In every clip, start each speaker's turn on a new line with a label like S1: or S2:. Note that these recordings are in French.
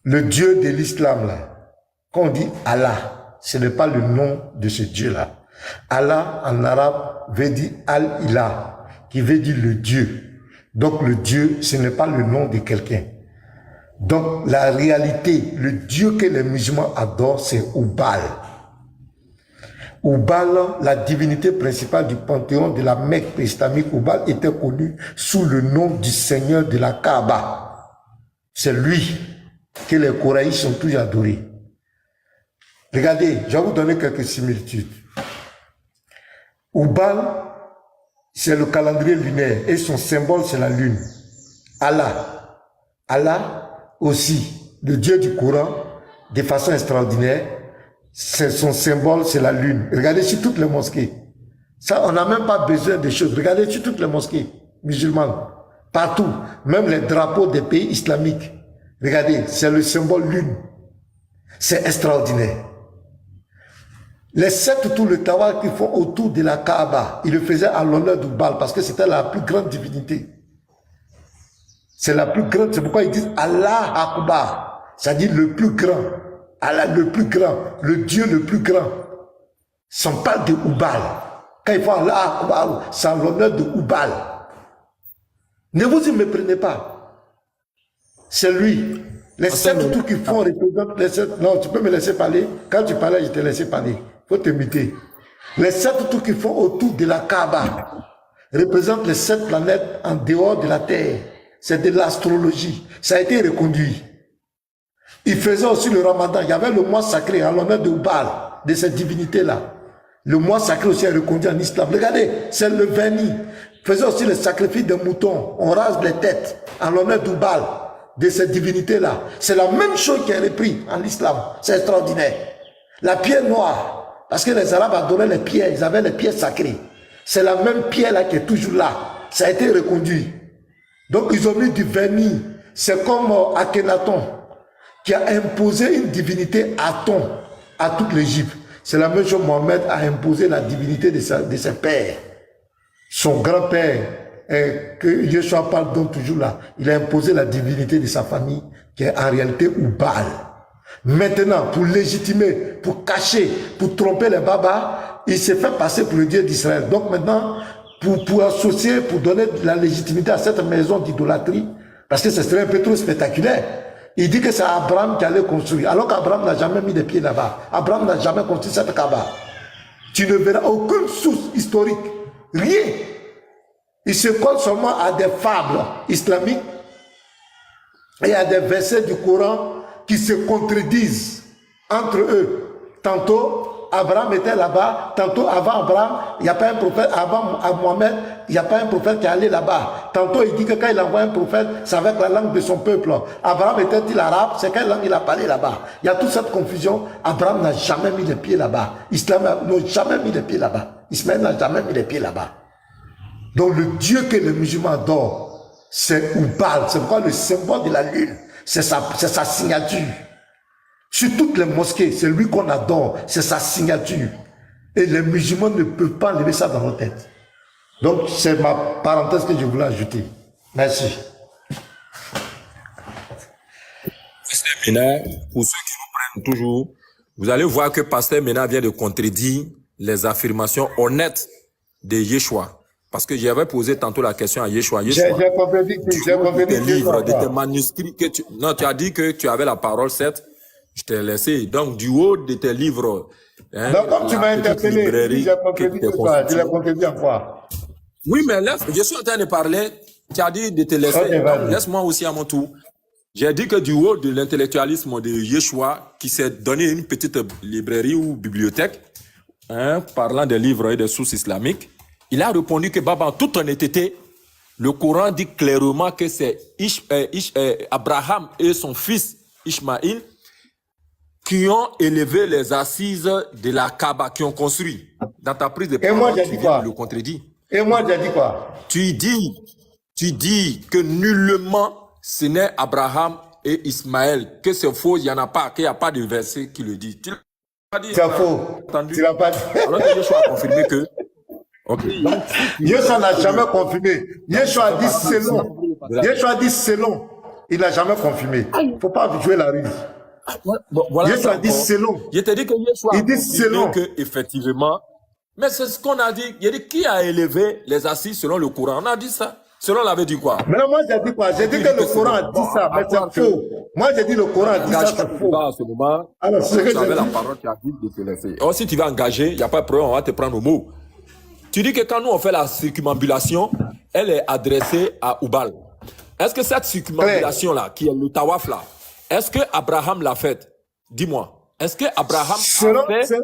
S1: Le Dieu de l'islam, là, quand on dit Allah, ce n'est pas le nom de ce Dieu-là. Allah, en arabe, veut dire Al-Ilah, qui veut dire le Dieu. Donc le Dieu, ce n'est pas le nom de quelqu'un. Donc la réalité, le Dieu que les musulmans adorent, c'est Oubal. Oubal, la divinité principale du panthéon de la Mecque islamique, Oubal était connu sous le nom du Seigneur de la Kaaba. C'est lui que les Coraïs ont toujours adoré. Regardez, je vais vous donner quelques similitudes. Oubal, c'est le calendrier lunaire et son symbole, c'est la lune. Allah, Allah aussi, le Dieu du Coran, de façon extraordinaire, son symbole, c'est la lune. Regardez sur toutes les mosquées. Ça, on n'a même pas besoin de choses. Regardez sur toutes les mosquées musulmanes, partout, même les drapeaux des pays islamiques. Regardez, c'est le symbole lune. C'est extraordinaire. Les 7 tours, le tawaf qu'ils font autour de la Kaaba, ils le faisaient à l'honneur d'Oubal parce que c'était la plus grande divinité. C'est la plus grande, c'est pourquoi ils disent Allah Akbar, c'est-à-dire le plus grand. Allah le plus grand, le Dieu le plus grand. Si on parle de Oubal, quand ils font Allah Akbar, c'est à l'honneur de Oubal. Ne vous y méprenez pas. C'est lui. Les 7 tours qu'ils font représentent les 7. Non, tu peux me laisser parler. Quand tu parlais, je te laissais parler. Il faut t'imiter. Les 7 tours qu'ils font autour de la Kaaba représentent les 7 planètes en dehors de la Terre. C'est de l'astrologie. Ça a été reconduit. Ils faisaient aussi le Ramadan. Il y avait le mois sacré en l'honneur de Oubal, de cette divinité-là. Le mois sacré aussi est reconduit en islam. Regardez, c'est le vernis. Ils faisaient aussi le sacrifice des moutons. On rase les têtes en l'honneur d'Oubal, de cette divinité-là. C'est la même chose qui est repris en islam. C'est extraordinaire. La pierre noire, parce que les Arabes adoraient les pierres, ils avaient les pierres sacrées. C'est la même pierre-là qui est toujours là. Ça a été reconduit. Donc ils ont mis du vernis. C'est comme Akhenaton, qui a imposé une divinité Aton à toute l'Égypte. C'est la même chose, Mohamed a imposé la divinité de ses pères. Son grand-père, que Yeshua parle donc toujours là, il a imposé la divinité de sa famille, qui est en réalité Oubal. Maintenant, pour légitimer, pour cacher, pour tromper les babas, il s'est fait passer pour le Dieu d'Israël. Donc maintenant, pour associer, pour donner de la légitimité à cette maison d'idolâtrie, parce que ce serait un peu trop spectaculaire, il dit que c'est Abraham qui allait construire, alors qu'Abraham n'a jamais mis les pieds là-bas. Abraham n'a jamais construit cette Kaaba. Tu ne verras aucune source historique, rien. Il se compte seulement à des fables islamiques et à des versets du Coran qui se contredisent entre eux. Tantôt, Abraham était là-bas, tantôt avant Abraham, il n'y a pas un prophète, avant Mohamed, il n'y a pas un prophète qui est allé là-bas. Tantôt il dit que quand il envoie un prophète, c'est avec la langue de son peuple. Abraham était-il arabe? C'est quelle langue il a parlé là-bas? Il y a toute cette confusion. Abraham n'a jamais mis les pieds là-bas. Islam n'a jamais mis les pieds là-bas. Ismaël n'a jamais mis les pieds là-bas. Donc le Dieu que les musulmans adorent, c'est Oubal. C'est pourquoi le symbole de la lune, c'est sa signature. Sur toutes les mosquées, c'est lui qu'on adore, c'est sa signature. Et les musulmans ne peuvent pas lever ça dans leur tête. Donc, c'est ma parenthèse que je voulais ajouter. Merci.
S2: Pasteur Ménard, pour ceux qui nous prennent toujours, vous allez voir que Pasteur Ménard vient de contredire les affirmations honnêtes de Yeshua. Parce que j'avais posé tantôt la question à Yeshua.
S1: J'ai compris
S2: tes livres, de tes manuscrits, non, tu as dit que tu avais la parole, certes. Je t'ai laissé. Donc, du haut de tes livres. Hein,
S1: donc, comme tu m'as interpellé, j'ai compris en quoi?
S2: Oui, mais laisse, je suis en train de parler. Tu as dit de te laisser. Okay, laisse-moi aussi à mon tour. J'ai dit que du haut de l'intellectualisme de Yeshua, qui s'est donné une petite librairie ou bibliothèque, hein, parlant des livres et des sources islamiques, il a répondu que, Baba, en toute honnêteté, le Coran dit clairement que c'est Abraham et son fils Ishmaïl qui ont élevé les assises de la Kaaba, qui ont construit. Dans ta prise de parole, tu viens de le contredire.
S1: Et moi, j'ai dit quoi?
S2: Tu dis que nullement ce n'est Abraham et Ismaël, que c'est faux, il n'y en a pas, qu'il n'y a pas de verset qui le dit. Tu l'as pas dit?
S1: C'est faux. Tu l'as pas dit.
S2: Alors que Yeshua a confirmé que... Okay.
S1: Yeshua n'a jamais confirmé. Yeshua a dit selon. Yeshua a dit selon. Il n'a jamais confirmé. Il ne faut pas jouer la ruse.
S2: Voilà,
S1: Yeshua dit selon.
S2: Je t'ai dit que Yeshua
S1: Il dit selon.
S2: que effectivement, mais c'est ce qu'on a dit. Il a dit qui a élevé les assises selon le Coran. On a dit ça. Selon on avait dit quoi?
S1: Mais non, moi j'ai dit quoi? J'ai dit que le Coran a dit ça, mais c'est faux. Moi j'ai dit le Coran a dit ça, c'est faux.
S2: À ce moment,
S1: alors c'est que
S2: tu avais la parole qui a dit de te laisser. Or, si tu vas engager, il n'y a pas de problème, on va te prendre au mot. Tu dis que quand nous on fait la circumambulation, elle est adressée à Oubal. Est-ce que cette circumambulation-là, qui est le tawaf là, est-ce que Abraham l'a faite? Dis-moi. Est-ce que Abraham a fait...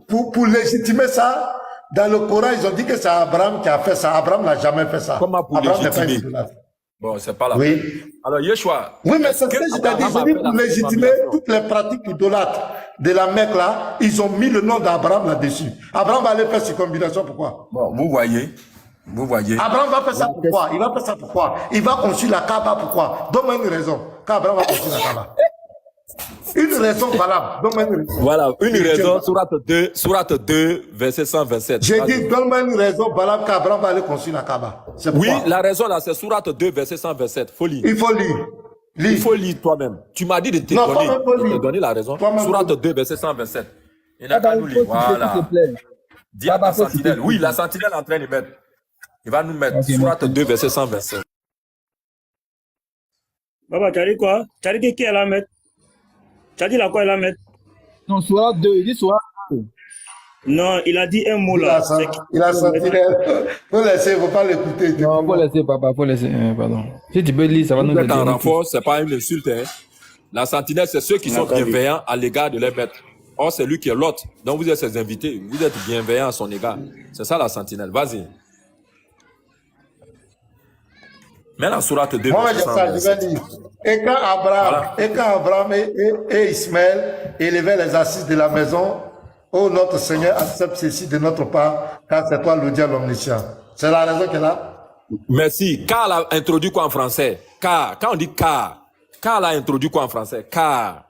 S1: Pour légitimer ça, dans le Coran, ils ont dit que c'est Abraham qui a fait ça. Abraham n'a jamais fait ça.
S2: Comment pour légitimer? Bon, c'est pas la
S1: oui.
S2: Alors, Yeshua...
S1: Oui, mais c'est ce que je t'ai dit. J'ai dit pour légitimer toutes les pratiques idolâtres de la Mecque là, ils ont mis le nom d'Abraham là-dessus. Abraham va aller faire cette combinaison, pourquoi?
S2: Bon, vous voyez.
S1: Abraham va faire ça pourquoi? Il va faire ça pourquoi? Il va construire la Kaaba pourquoi? Donne-moi une raison. Quand Abraham va construire la Kaaba. Une raison valable. Donne-moi une raison.
S2: Voilà, une raison, sourate 2, verset 127.
S1: J'ai dit, donne-moi une raison valable qu'Abraham va aller construire la Kaaba.
S2: Oui, la raison là, c'est sourate 2, verset 127. Faut lire.
S1: Il faut lire.
S2: Il faut lire toi-même. Tu m'as dit de te donner la raison. Sourate 2, verset 127. Il n'a qu'à nous lire. Voilà. Dis à ta sentinelle. Oui, la sentinelle est en train de mettre. Il va nous mettre sourate 2, verset 127.
S3: Baba, tu as dit quoi? Tu as dit qui elle a mettre? Tu as dit là quoi elle a mettre?
S4: Non, sourate 2, il dit sourate 2.
S3: Non, il a dit un mot là.
S1: Il a sentinelle. Faut laisser, il ne faut pas l'écouter.
S4: Non, faut laisser, papa, faut laisser. Pardon. Si tu peux lire, ça va nous aider.
S2: En renfort, ce n'est pas une insulte. Hein. La sentinelle, c'est ceux qui sont bienveillants à l'égard de leur maître. Or, c'est lui qui est l'autre. Donc, vous êtes ses invités. Vous êtes bienveillants à son égard. C'est ça la sentinelle. Vas-y. Mais la sourate 2,
S1: moi, je vais dire. Et quand Abraham et Ismaël élevaient les assises de la maison, oh notre Seigneur, accepte ceci de notre part, car c'est toi le Dieu l'omniscient. C'est la raison qu'elle a.
S2: Merci. Car a introduit quoi en français? Car. Quand on dit car a introduit quoi en français? Car.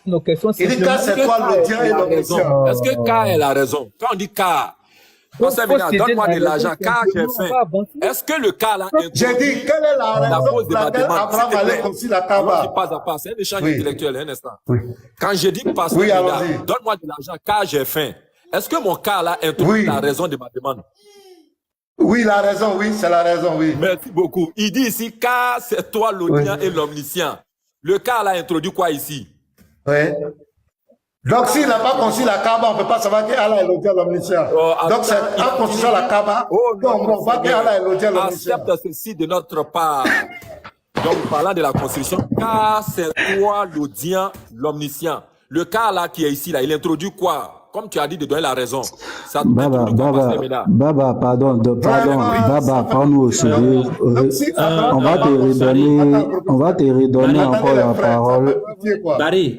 S4: Nos questions,
S1: il dit car c'est toi le Dieu et l'omniscient.
S2: Est-ce que car est la raison? Quand on dit car, donne-moi de l'argent, car j'ai faim. Est-ce que le cas là
S1: j'ai dit, quelle est la raison pour laquelle Abraham allait construire la Kaaba?
S2: Pas à pas, c'est un échange intellectuel, un instant. Oui. Quand j'ai dit, pasteur, donne-moi de l'argent, car j'ai faim. Est-ce que mon cas là introduit la raison de ma demande?
S1: Oui, la raison, oui, c'est la raison, oui.
S2: Merci beaucoup. Il dit ici, car c'est toi l'audient et l'omniscient. Le cas là introduit quoi ici?
S1: Oui. Donc, s'il n'a pas construit la Kaaba, on ne peut pas savoir qu'Allah est le Dieu l'omniscient. Donc, c'est en construisant la Kaaba qu'on voit qu'Allah est le Dieu l'omniscient.
S2: Accepte ceci de notre part. Donc, parlant de la construction, car c'est toi l'audient, l'omniscient. Le cas là qui est ici, là, il introduit quoi? Comme tu as dit de donner la raison. Ça
S5: Baba, pardon, Baba, prends-nous au sérieux. On va te redonner encore la parole.
S6: Barry,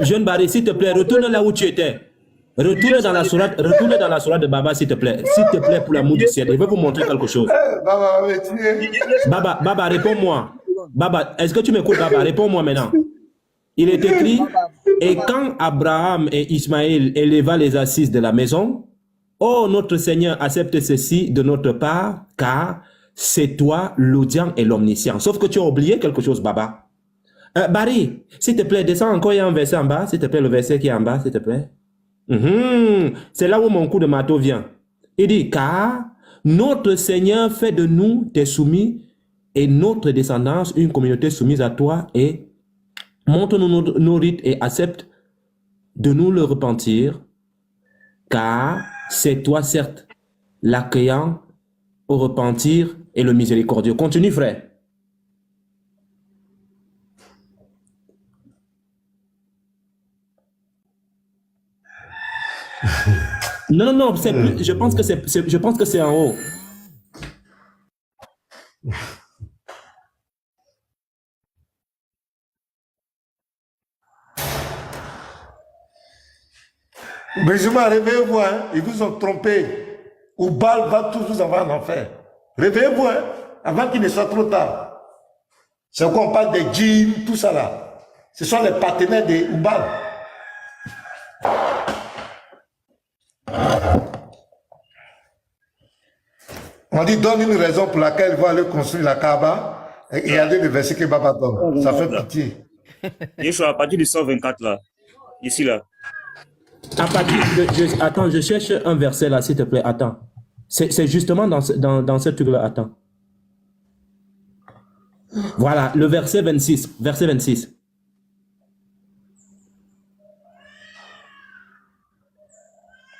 S6: jeune Barry, s'il te plaît, retourne là où tu étais. Retourne dans la sourate de Baba, s'il te plaît. S'il te plaît, pour l'amour du ciel. Je vais vous montrer quelque chose. Baba, réponds-moi. Baba, est-ce que tu m'écoutes, Baba? Réponds-moi maintenant. Il est écrit, et quand Abraham et Ismaël éleva les assises de la maison, oh, notre Seigneur, accepte ceci de notre part, car c'est toi l'audient et l'omniscient. Sauf que tu as oublié quelque chose, Baba. Barry, s'il te plaît, descends encore, il y a un verset en bas, s'il te plaît, le verset qui est en bas, s'il te plaît. C'est là où mon coup de marteau vient. Il dit, car notre Seigneur fait de nous des soumis et notre descendance une communauté soumise à toi et montre-nous nos rites et accepte de nous le repentir, car c'est toi, certes, l'accueillant au repentir et le miséricordieux. Continue, frère. Non, c'est plus, je pense que c'est en haut.
S1: Musulmans, réveillez-vous, hein. Ils vous ont trompé. Oubal va tous vous envoyer en enfer. Réveillez-vous, hein, avant qu'il ne soit trop tard. C'est quoi on parle des djinns, tout ça là. Ce sont les partenaires des Oubal. On dit donne une raison pour laquelle il va aller construire la Kaaba. Et il y a des versets que Baba donne. Ça fait pitié.
S3: Yeshua, à partir du 124 là. Ici là.
S6: À partir attends, je cherche un verset là, s'il te plaît. Attends. C'est justement dans ce truc-là. Attends. Voilà, le verset 26. Verset 26.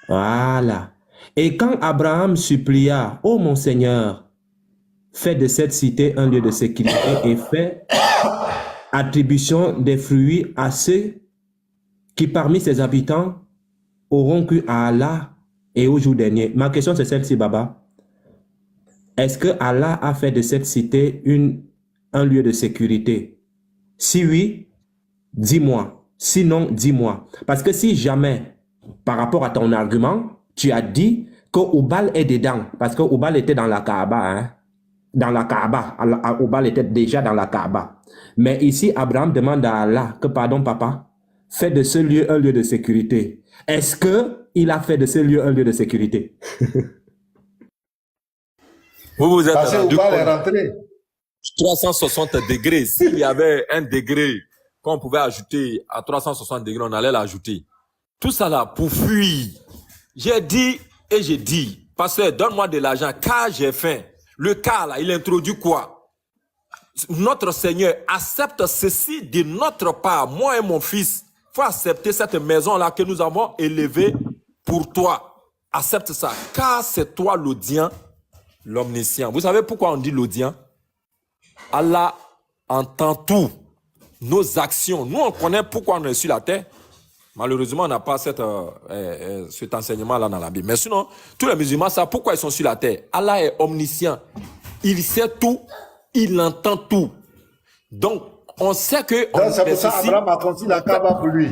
S6: Voilà. Et quand Abraham supplia, ô mon Seigneur, fais de cette cité un lieu de sécurité et fais attribution des fruits à ceux qui parmi ses habitants auront cru à Allah et au jour dernier. Ma question c'est celle-ci, Baba. Est-ce que Allah a fait de cette cité un lieu de sécurité? Si oui, dis-moi. Sinon, dis-moi. Parce que si jamais, par rapport à ton argument, tu as dit que Oubal est dedans, parce que Oubal était dans la Kaaba, hein? Dans la Kaaba. Oubal était déjà dans la Kaaba. Mais ici, Abraham demande à Allah que, pardon, papa, fais de ce lieu un lieu de sécurité. Est-ce qu'il a fait de ce lieu un lieu de sécurité?
S2: Vous êtes
S1: Parce que
S2: rendu
S1: Oubal est
S2: compte,
S1: rentré.
S2: 360 degrés. S'il y avait un degré qu'on pouvait ajouter à 360 degrés, on allait l'ajouter. Tout ça là, pour fuir. J'ai dit et j'ai dit, pasteur, donne-moi de l'argent, car j'ai faim. Le cas là, il introduit quoi? Notre Seigneur accepte ceci de notre part, moi et mon fils. Il faut accepter cette maison-là que nous avons élevée pour toi. Accepte ça, car c'est toi l'audient, l'omniscient. Vous savez pourquoi on dit l'audient? Allah entend tout, nos actions. Nous, on connaît pourquoi on est sur la terre. Malheureusement, on n'a pas cet enseignement-là dans la Bible. Mais sinon, tous les musulmans savent pourquoi ils sont sur la terre. Allah est omniscient. Il sait tout, il entend tout. Donc, on sait que...
S1: C'est pour ça qu'Abraham a construit la Kaaba pour lui.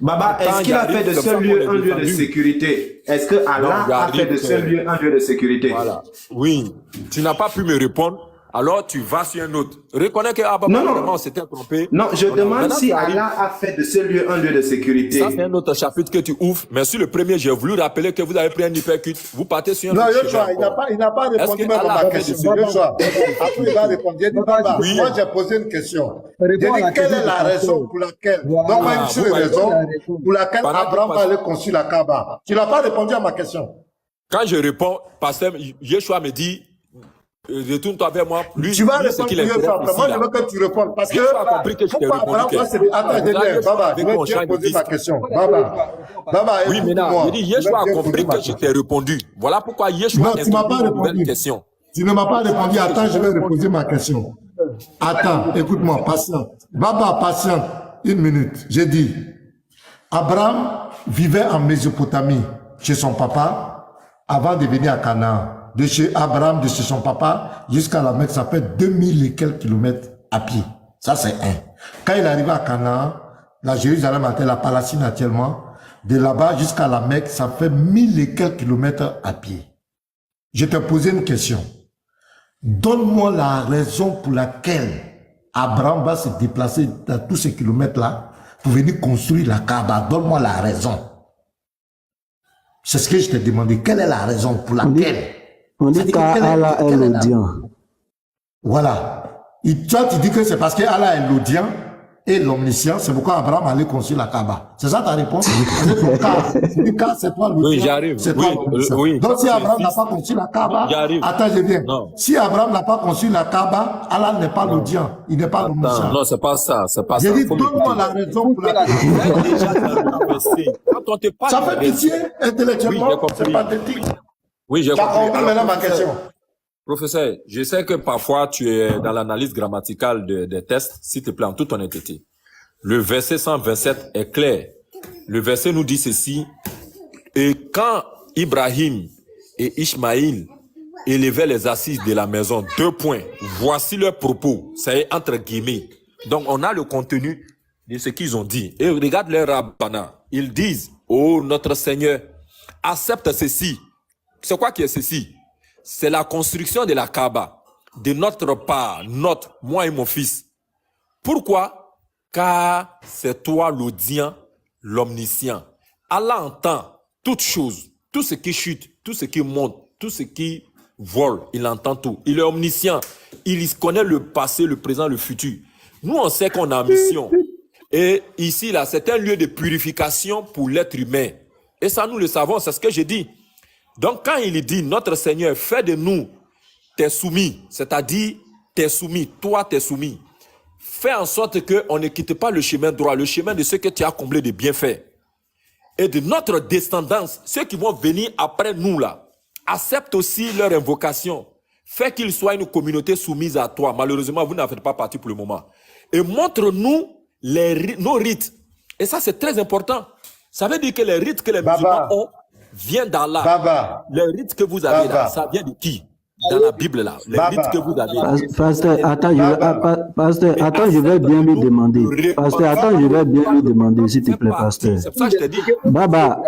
S7: Baba, est-ce qu'il a fait de ce lieu un lieu de sécurité? Est-ce que Allah a fait de ce lieu un lieu de sécurité?
S2: Voilà. Oui. Tu n'as pas pu me répondre. Alors tu vas sur un autre. Reconnais que Abraham s'était trompé.
S7: Non, je demande si Allah a fait de ce lieu un lieu de sécurité.
S2: Ça, c'est un autre chapitre que tu ouvres. Mais sur le premier, j'ai voulu rappeler que vous avez pris un hypercute. Vous partez sur un
S1: non,
S2: autre.
S1: Yoshua, il n'a pas répondu même à ma question. Yoshua, après il va répondre. J'ai dit, Baba, moi j'ai posé une question. J'ai dit, quelle est la raison pour laquelle, donc une seule raison pour laquelle Abraham va aller construire la Kaaba? Tu n'as pas répondu à ma question.
S2: Quand je réponds, pasteur Yeshua me dit, retourne-toi vers moi. Lui,
S1: tu vas
S2: ce qu'il
S1: répondre. Moi, je veux que tu répondes. Parce que,
S2: compris que je t'ai répondu.
S1: Attends, Baba, je vais poser ma question. Baba,
S2: oui, maintenant, Yeshua a compris que je t'ai répondu. Voilà pourquoi Yeshua
S1: a une nouvelle
S2: question.
S1: Tu ne m'as pas répondu. Attends, je vais reposer ma question. Attends, écoute-moi, patiente. Baba, patiente. Une minute. J'ai dit, Abraham vivait en Mésopotamie chez son papa avant de venir à Canaan. De chez Abraham, de chez son papa, jusqu'à la Mecque, ça fait 2000 et quelques kilomètres à pied. Ça, c'est un. Quand il est arrivé à Canaan, la Jérusalem, la Palestine actuellement, de là-bas jusqu'à la Mecque, ça fait 1000 et quelques kilomètres à pied. Je te posais une question. Donne-moi la raison pour laquelle Abraham va se déplacer dans tous ces kilomètres-là pour venir construire la Kaaba. Donne-moi la raison. C'est ce que je t'ai demandé. Quelle est la raison pour laquelle...
S5: On dit qu'Allah est l'audient.
S1: Voilà. Et toi, tu dis que c'est parce qu'Allah est l'audient et l'omniscient, c'est pourquoi Abraham allait construire la Kaaba. C'est ça ta réponse? C'est toi l'audient.
S2: Oui, j'arrive. Oui.
S1: Donc si Abraham n'a pas construit la Kaaba, attends, je viens. Si Abraham n'a pas construit la Kaaba, Allah n'est pas l'audient. Il n'est pas l'omniscient.
S2: Non, c'est pas ça. C'est pas ça.
S1: J'ai dit, donne-moi la raison pour laquelle. Ça fait pitié intellectuellement, c'est pathétique.
S2: Oui, j'ai compris.
S1: Maintenant ma question.
S2: Professeur, je sais que parfois tu es dans l'analyse grammaticale des tests, s'il te plaît, en toute honnêteté. Le verset 127 est clair. Le verset nous dit ceci. Et quand Ibrahim et Ishmaïl élevaient les assises de la maison, 2 points. Voici leurs propos. C'est entre guillemets. Donc on a le contenu de ce qu'ils ont dit. Et regarde leur rabbana. Ils disent, oh notre Seigneur, accepte ceci. C'est quoi qui est ceci? C'est la construction de la Kaaba, de notre part, moi et mon fils. Pourquoi? Car c'est toi l'audient, l'omniscient. Allah entend toutes choses, tout ce qui chute, tout ce qui monte, tout ce qui vole, il entend tout. Il est omniscient. Il connaît le passé, le présent, le futur. Nous, on sait qu'on a mission. Et ici, là, c'est un lieu de purification pour l'être humain. Et ça, nous le savons, c'est ce que j'ai dit. Donc, quand il dit, notre Seigneur, fais de nous tes soumis, c'est-à-dire tes soumis, toi tes soumis. Fais en sorte qu'on ne quitte pas le chemin droit, le chemin de ceux que tu as comblé de bienfaits. Et de notre descendance, ceux qui vont venir après nous là, accepte aussi leur invocation. Fais qu'ils soient une communauté soumise à toi. Malheureusement, vous n'en faites pas partie pour le moment. Et montre-nous nos rites. Et ça, c'est très important. Ça veut dire que les rites que les musulmans ont viennent d'Allah. Les rites que vous avez là, ça vient de qui? Dans la Bible là, les rites que vous avez là.
S5: Pasteur, attends, je vais bien lui demander. Pasteur, attends, je vais bien lui demander, s'il te plaît, pasteur.
S2: C'est pour ça que je te dis.
S5: Baba,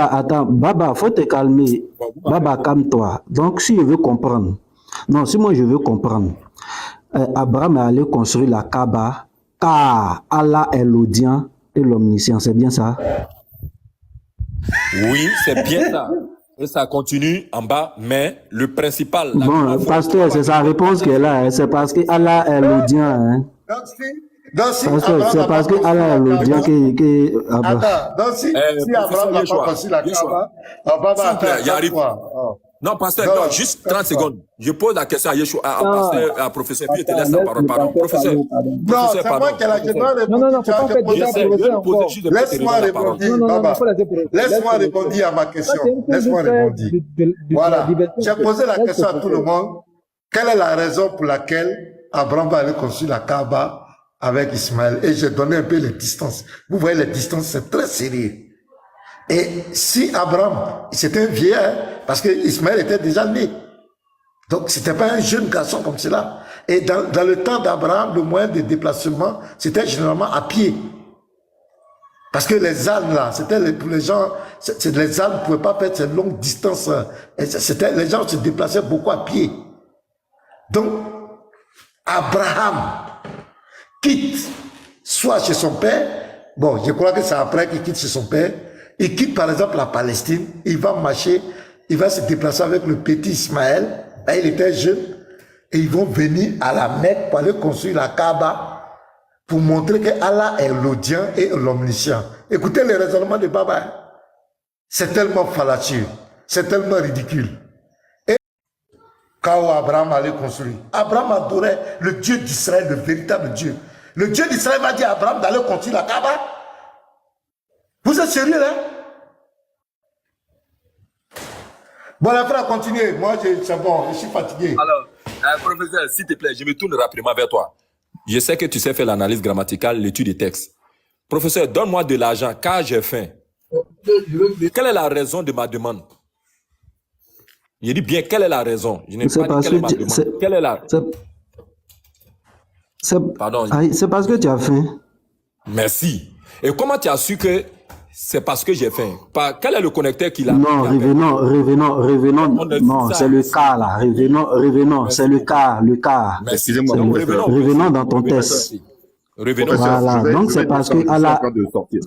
S5: attends, Baba, faut te calmer. Baba, calme-toi. Donc, si je veux comprendre, si moi je veux comprendre, Abraham est allé construire la Kaaba, car Allah est l'audient et l'omniscient, c'est bien ça?
S2: Oui, c'est bien ça. Et ça continue en bas, mais le principal...
S5: Bon, pasteur, c'est sa réponse qui est là, hein. C'est parce que Allah est l'audient. Hein. Pasteur, c'est parce que Allah est l'audient qui...
S1: Attends, donc si Abraham n'a pas construit la Kaaba,
S2: il arrive. Non, pasteur, non, juste 30 secondes. Je pose la question à Yeshua, à professeur, puis je te laisse la parole. Pardon, professeur.
S1: Non, c'est moi qui ai la question.
S8: Non, faut pas faire de
S1: laisse-moi répondre. Laisse-moi répondre à ma question. Laisse-moi répondre. Voilà. J'ai posé la question à tout le monde. Quelle est la raison pour laquelle Abraham va aller construire la Kaaba avec Ismaël? Et j'ai donné un peu les distances. Vous voyez, les distances, c'est très sérieux. Et si Abraham, c'était un vieillard, parce que Ismaël était déjà né. Donc, c'était pas un jeune garçon comme cela. Et dans le temps d'Abraham, le moyen de déplacement, c'était généralement à pied. Parce que les ânes, là, c'était pour les gens, les ânes ne pouvaient pas faire ces longues distances. Les gens se déplaçaient beaucoup à pied. Donc, Abraham quitte, soit chez son père, bon, je crois que c'est après qu'il quitte chez son père, il quitte par exemple la Palestine, il va marcher, il va se déplacer avec le petit Ismaël, là il était jeune, et ils vont venir à la Mecque pour aller construire la Kaaba, pour montrer que Allah est l'audient et l'omniscient. Écoutez le raisonnement de Baba, c'est tellement fallacieux, c'est tellement ridicule. Et quand Abraham allait construire, Abraham adorait le Dieu d'Israël, le véritable Dieu. Le Dieu d'Israël va dire à Abraham d'aller construire la Kaaba. Vous êtes sérieux là? Bon, la frère, continuez. Moi, c'est bon, je suis fatigué.
S2: Alors, professeur, s'il te plaît, je me tourne rapidement vers toi. Je sais que tu sais faire l'analyse grammaticale, l'étude des textes. Professeur, donne-moi de l'argent, car j'ai faim. Quelle est la raison de ma demande? Je dis bien, quelle est la raison? Je n'ai pas dit quelle est ma demande. Quelle est la... Pardon.
S5: C'est parce que tu as faim.
S2: Merci. Et comment tu as su que c'est parce que j'ai faim? Quel est le connecteur qu'il a?
S5: Non, revenons. Non, c'est le cas là. Revenons. C'est le cas.
S7: Excusez-moi.
S5: Revenons dans ton test.
S2: Revenons.
S5: Voilà. Donc c'est parce que Allah.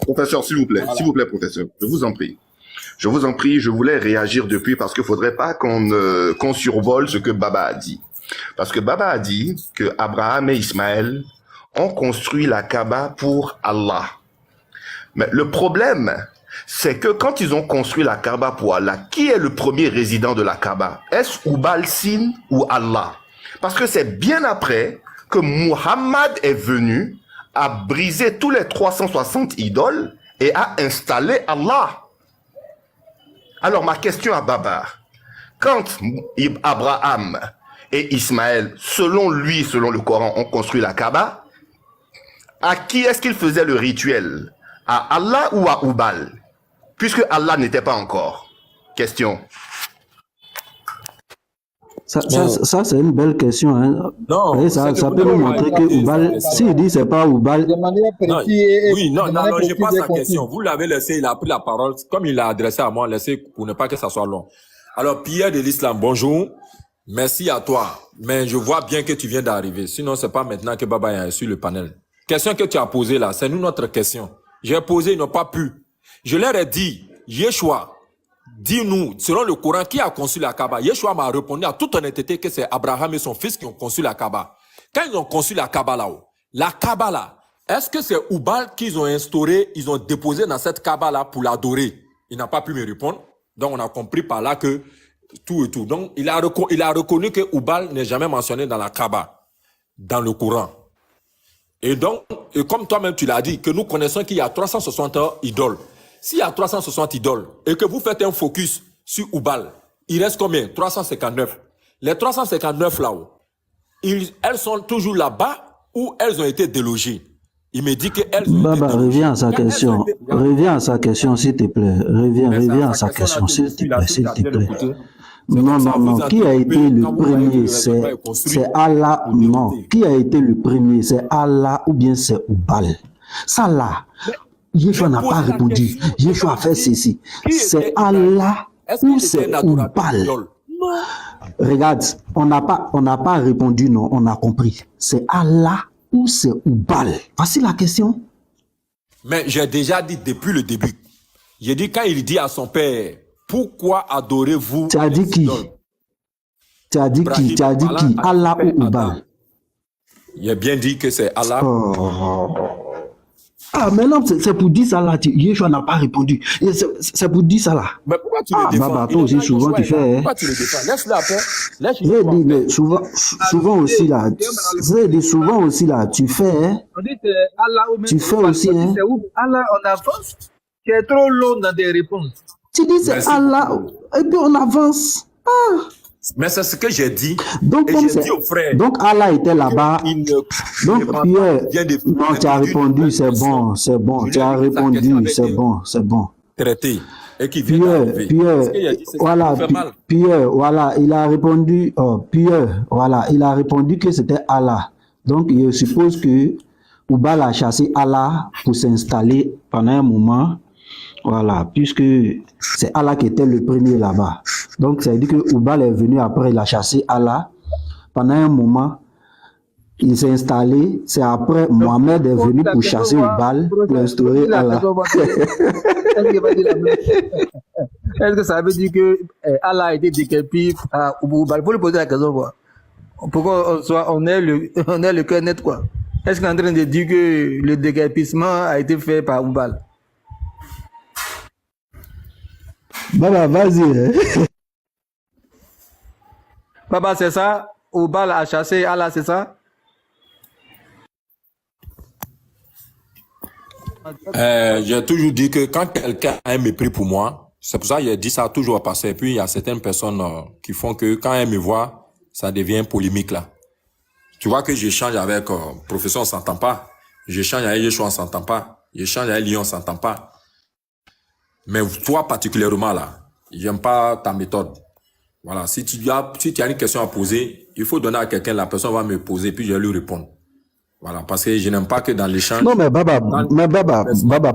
S7: Professeur, s'il vous plaît, professeur, je vous en prie. Je voulais réagir depuis parce qu'il faudrait pas qu'on survole ce que Baba a dit. Parce que Baba a dit que Abraham et Ismaël ont construit la Kaaba pour Allah. Mais le problème, c'est que quand ils ont construit la Kaaba pour Allah, qui est le premier résident de la Kaaba? Est-ce Ubal Sin ou Allah? Parce que c'est bien après que Muhammad est venu, a brisé tous les 360 idoles et a installé Allah. Alors ma question à Baba, quand Abraham et Ismaël, selon le Coran, ont construit la Kaaba, à qui est-ce qu'ils faisaient le rituel? À Allah ou à Ubal? Puisque Allah n'était pas encore. Question.
S5: Ça c'est une belle question. Hein.
S2: Non,
S5: ça peut nous montrer que Ubal, s'il dit c'est pas Ubal...
S2: Non, je passe la question. Vous l'avez laissé, il a pris la parole. Comme il l'a adressé à moi, laissez pour ne pas que ça soit long. Alors, Pierre de l'Islam, bonjour. Merci à toi. Mais je vois bien que tu viens d'arriver. Sinon, c'est pas maintenant que Baba est sur le panel. Question que tu as posée là, c'est nous notre question. J'ai posé, ils n'ont pas pu. Je leur ai dit, Yeshua, dis-nous, selon le Coran, qui a conçu la Kaaba? Yeshua m'a répondu à toute honnêteté que c'est Abraham et son fils qui ont conçu la Kaaba. Quand ils ont conçu la Kaaba là-haut, la Kaaba là, est-ce que c'est Oubal qu'ils ont instauré, ils ont déposé dans cette Kaaba là pour l'adorer? Il n'a pas pu me répondre. Donc on a compris par là que tout et tout. Donc il a reconnu que Oubal n'est jamais mentionné dans la Kaaba, dans le Coran. Et donc, et comme toi-même tu l'as dit, que nous connaissons qu'il y a 360 idoles. S'il y a 360 idoles et que vous faites un focus sur Oubal, il reste combien? 359. Les 359 là-haut, elles sont toujours là-bas ou elles ont été délogées? Il me dit qu'elles ont
S5: Baba,
S2: été délogées.
S5: reviens à sa question. Reviens à sa question, s'il te plaît. Reviens à sa question, s'il te plaît, s'il te plaît. Non. Qui a été le premier? C'est Allah. Non. Qui a été le premier? C'est Allah ou bien c'est Oubal? Ça là, Yeshua n'a pas répondu. Yeshua a fait ceci. C'est Allah ou c'est Oubal? Regarde, on n'a pas répondu, non, on a compris. C'est Allah ou c'est Oubal? Voici la question.
S2: Mais j'ai déjà dit depuis le début. J'ai dit quand il dit à son père, pourquoi adorez-vous?
S5: Tu as dit qui? Tu as dit qui? Tu as dit qui? Allah ou Oubal?
S2: Il a bien dit que c'est Allah.
S5: Ah, maintenant, c'est pour dire ça là. Yeshua n'a pas répondu. C'est pour dire ça là.
S2: Mais pourquoi tu le défends?
S5: Baba, toi aussi, souvent, tu fais.
S2: Pourquoi tu le défends? Laisse-le après.
S5: J'ai dit, mais souvent aussi là. J'ai dit, souvent aussi là, tu fais.
S8: On dit c'est Allah ou même
S5: Tu fais aussi, hein.
S8: c'est où Allah, on avance. Tu es trop long dans des réponses.
S5: Tu dis c'est Allah. Et puis on avance. Ah.
S2: Mais c'est ce que j'ai dit.
S5: Donc,
S2: et
S5: comme
S2: j'ai dit au frère.
S5: Donc Allah était là-bas. Donc Pierre, non, tu as répondu, c'est bon. Tu as répondu, c'est bon.
S2: Traité. Et qui vient
S5: Pierre, voilà, il a répondu, il a répondu que c'était Allah. Donc je suppose que Oubal a chassé Allah pour s'installer pendant un moment. Voilà, puisque c'est Allah qui était le premier là-bas. Donc, ça veut dire que Oubal est venu après, il a chassé Allah. Pendant un moment, il s'est installé. C'est après, Mohamed est venu pour chasser Oubal, pour instaurer Allah.
S8: Est-ce que ça veut dire que Allah a été décapité à Oubal? Il faut lui poser la question, quoi. Pourquoi on est le cœur net, quoi. Est-ce qu'on est en train de dire que le décapissement a été fait par Oubal?
S5: Baba, vas-y.
S8: Baba, c'est ça? Oubal a chassé Allah, c'est ça?
S2: J'ai toujours dit que quand quelqu'un a un mépris pour moi, c'est pour ça que j'ai dit ça toujours à passer. Et puis, il y a certaines personnes qui font que quand elles me voient, ça devient polémique là. Tu vois que j'échange avec professeur, on s'entend pas. J'échange avec Yeshua, on s'entend pas. J'échange avec Lyon, on s'entend pas. Mais toi particulièrement là, j'aime pas ta méthode. Voilà, si tu as une question à poser, il faut donner à quelqu'un, la personne va me poser, puis je vais lui répondre. Voilà, parce que je n'aime pas que dans l'échange...
S5: Non, mais Baba,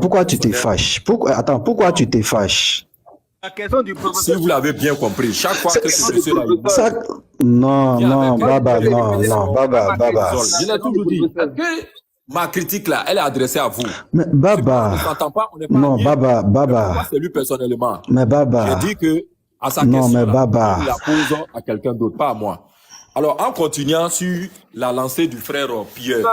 S5: pourquoi tu te fâches? Pourquoi tu te fâches?
S8: La question du
S2: Si vous l'avez bien compris, chaque fois que je suis là...
S5: Non, Baba.
S2: Je l'ai toujours dit. Ma critique là, elle est adressée à vous.
S5: Mais Baba,
S2: on s'entend pas, on n'est pas
S5: non,
S2: liés.
S5: Baba.
S2: C'est lui personnellement.
S5: Mais Baba.
S2: J'ai dit que à sa
S5: Non,
S2: question,
S5: mais Baba.
S2: il la pose à quelqu'un d'autre, pas à moi. Alors, en continuant sur la lancée du frère Pierre.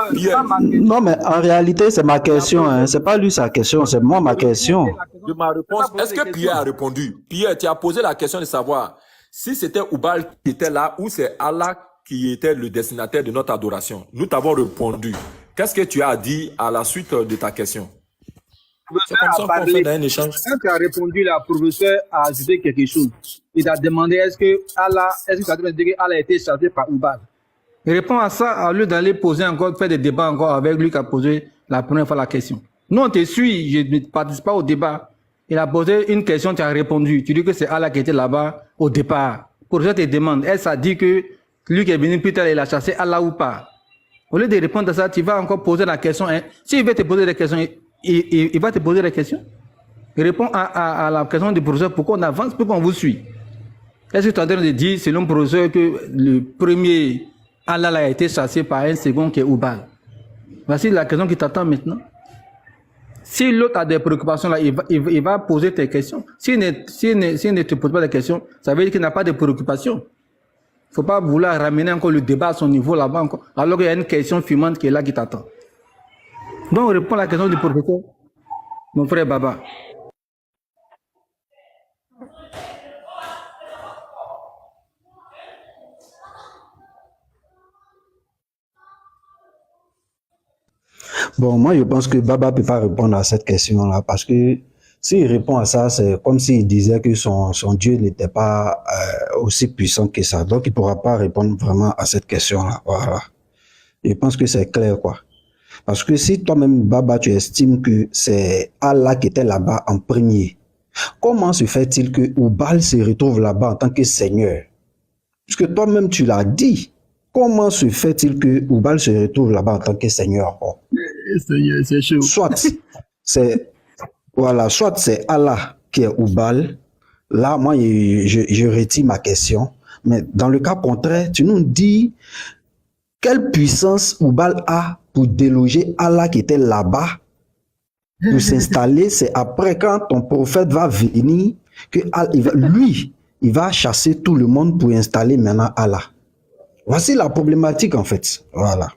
S5: Non, mais en réalité, c'est ma question. Hein. C'est pas lui sa question, c'est moi ma question.
S2: De ma réponse, est-ce que Pierre a répondu? Pierre, tu as posé la question de savoir si c'était Oubal qui était là ou c'est Allah qui était le destinataire de notre adoration. Nous t'avons répondu. Qu'est-ce que tu as dit à la suite de ta question? C'est comme ça qu'on fait dans un échange.
S8: Quand tu as répondu, le professeur a ajouté quelque chose. Il t'a demandé est-ce que tu as dit que Allah a été chassé par Oubal? Il répond à ça, au lieu d'aller poser encore, faire des débats encore avec lui qui a posé la première fois la question. Nous, on te suit, je ne participe pas au débat. Il a posé une question, tu as répondu. Tu dis que c'est Allah qui était là-bas au départ. Le professeur te demande, est-ce que ça dit que lui qui est venu plus tard, il a chassé Allah ou pas? Au lieu de répondre à ça, tu vas encore poser la question. Hein. S'il veut te poser des questions, il va te poser des questions. Il répond à la question du professeur, pourquoi on avance, pourquoi on vous suit. Est-ce que tu es en train de dire, selon le professeur, que le premier Allah a été chassé par un second qui est Oubal? Voici la question qui t'attend maintenant. Si l'autre a des préoccupations, là, il va poser tes questions. S'il ne te pose pas de questions, ça veut dire qu'il n'a pas de préoccupations. Il ne faut pas vouloir ramener encore le débat à son niveau là-bas encore, alors qu'il y a une question fumante qui est là qui t'attend. Donc, on répond à la question du professeur, mon frère Baba.
S5: Bon, moi, je pense que Baba ne peut pas répondre à cette question-là parce que s'il répond à ça, c'est comme s'il disait que son Dieu n'était pas aussi puissant que ça. Donc, il ne pourra pas répondre vraiment à cette question-là. Voilà. Je pense que c'est clair, quoi. Parce que si toi-même, Baba, tu estimes que c'est Allah qui était là-bas en premier, comment se fait-il que Oubal se retrouve là-bas en tant que Seigneur? Puisque toi-même, tu l'as dit. Comment se fait-il que Oubal se retrouve là-bas en tant que Seigneur?
S9: C'est chaud.
S5: Soit c'est Allah qui est Oubal. Là, moi, je retire ma question. Mais dans le cas contraire, tu nous dis quelle puissance Oubal a pour déloger Allah qui était là-bas, pour s'installer. C'est après quand ton prophète va venir que il va chasser tout le monde pour installer maintenant Allah. Voici la problématique en fait. Voilà.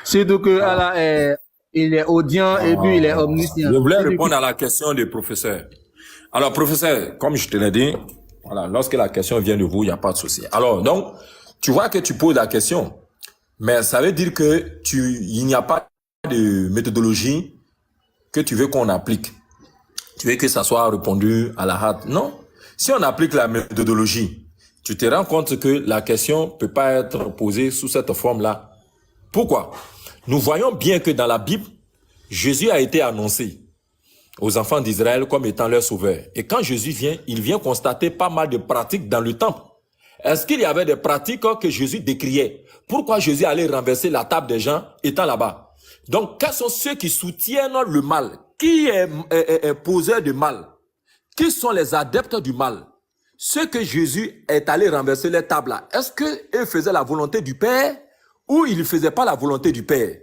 S8: Surtout que Allah il est audient et puis il est omniscient.
S2: Je voulais répondre à la question du professeur. Alors, professeur, comme je te l'ai dit, voilà, lorsque la question vient de vous, il n'y a pas de souci. Alors, donc, tu vois que tu poses la question, mais ça veut dire que il n'y a pas de méthodologie que tu veux qu'on applique. Tu veux que ça soit répondu à la hâte. Non. Si on applique la méthodologie, tu te rends compte que la question ne peut pas être posée sous cette forme-là. Pourquoi? Nous voyons bien que dans la Bible, Jésus a été annoncé aux enfants d'Israël comme étant leur sauveur. Et quand Jésus vient, il vient constater pas mal de pratiques dans le temple. Est-ce qu'il y avait des pratiques que Jésus décriait? Pourquoi Jésus allait renverser la table des gens étant là-bas? Donc, quels sont ceux qui soutiennent le mal? Qui est poseur de mal? Qui sont les adeptes du mal? Ceux que Jésus est allé renverser les tables là, est-ce qu'ils faisaient la volonté du Père ou ils ne faisaient pas la volonté du Père?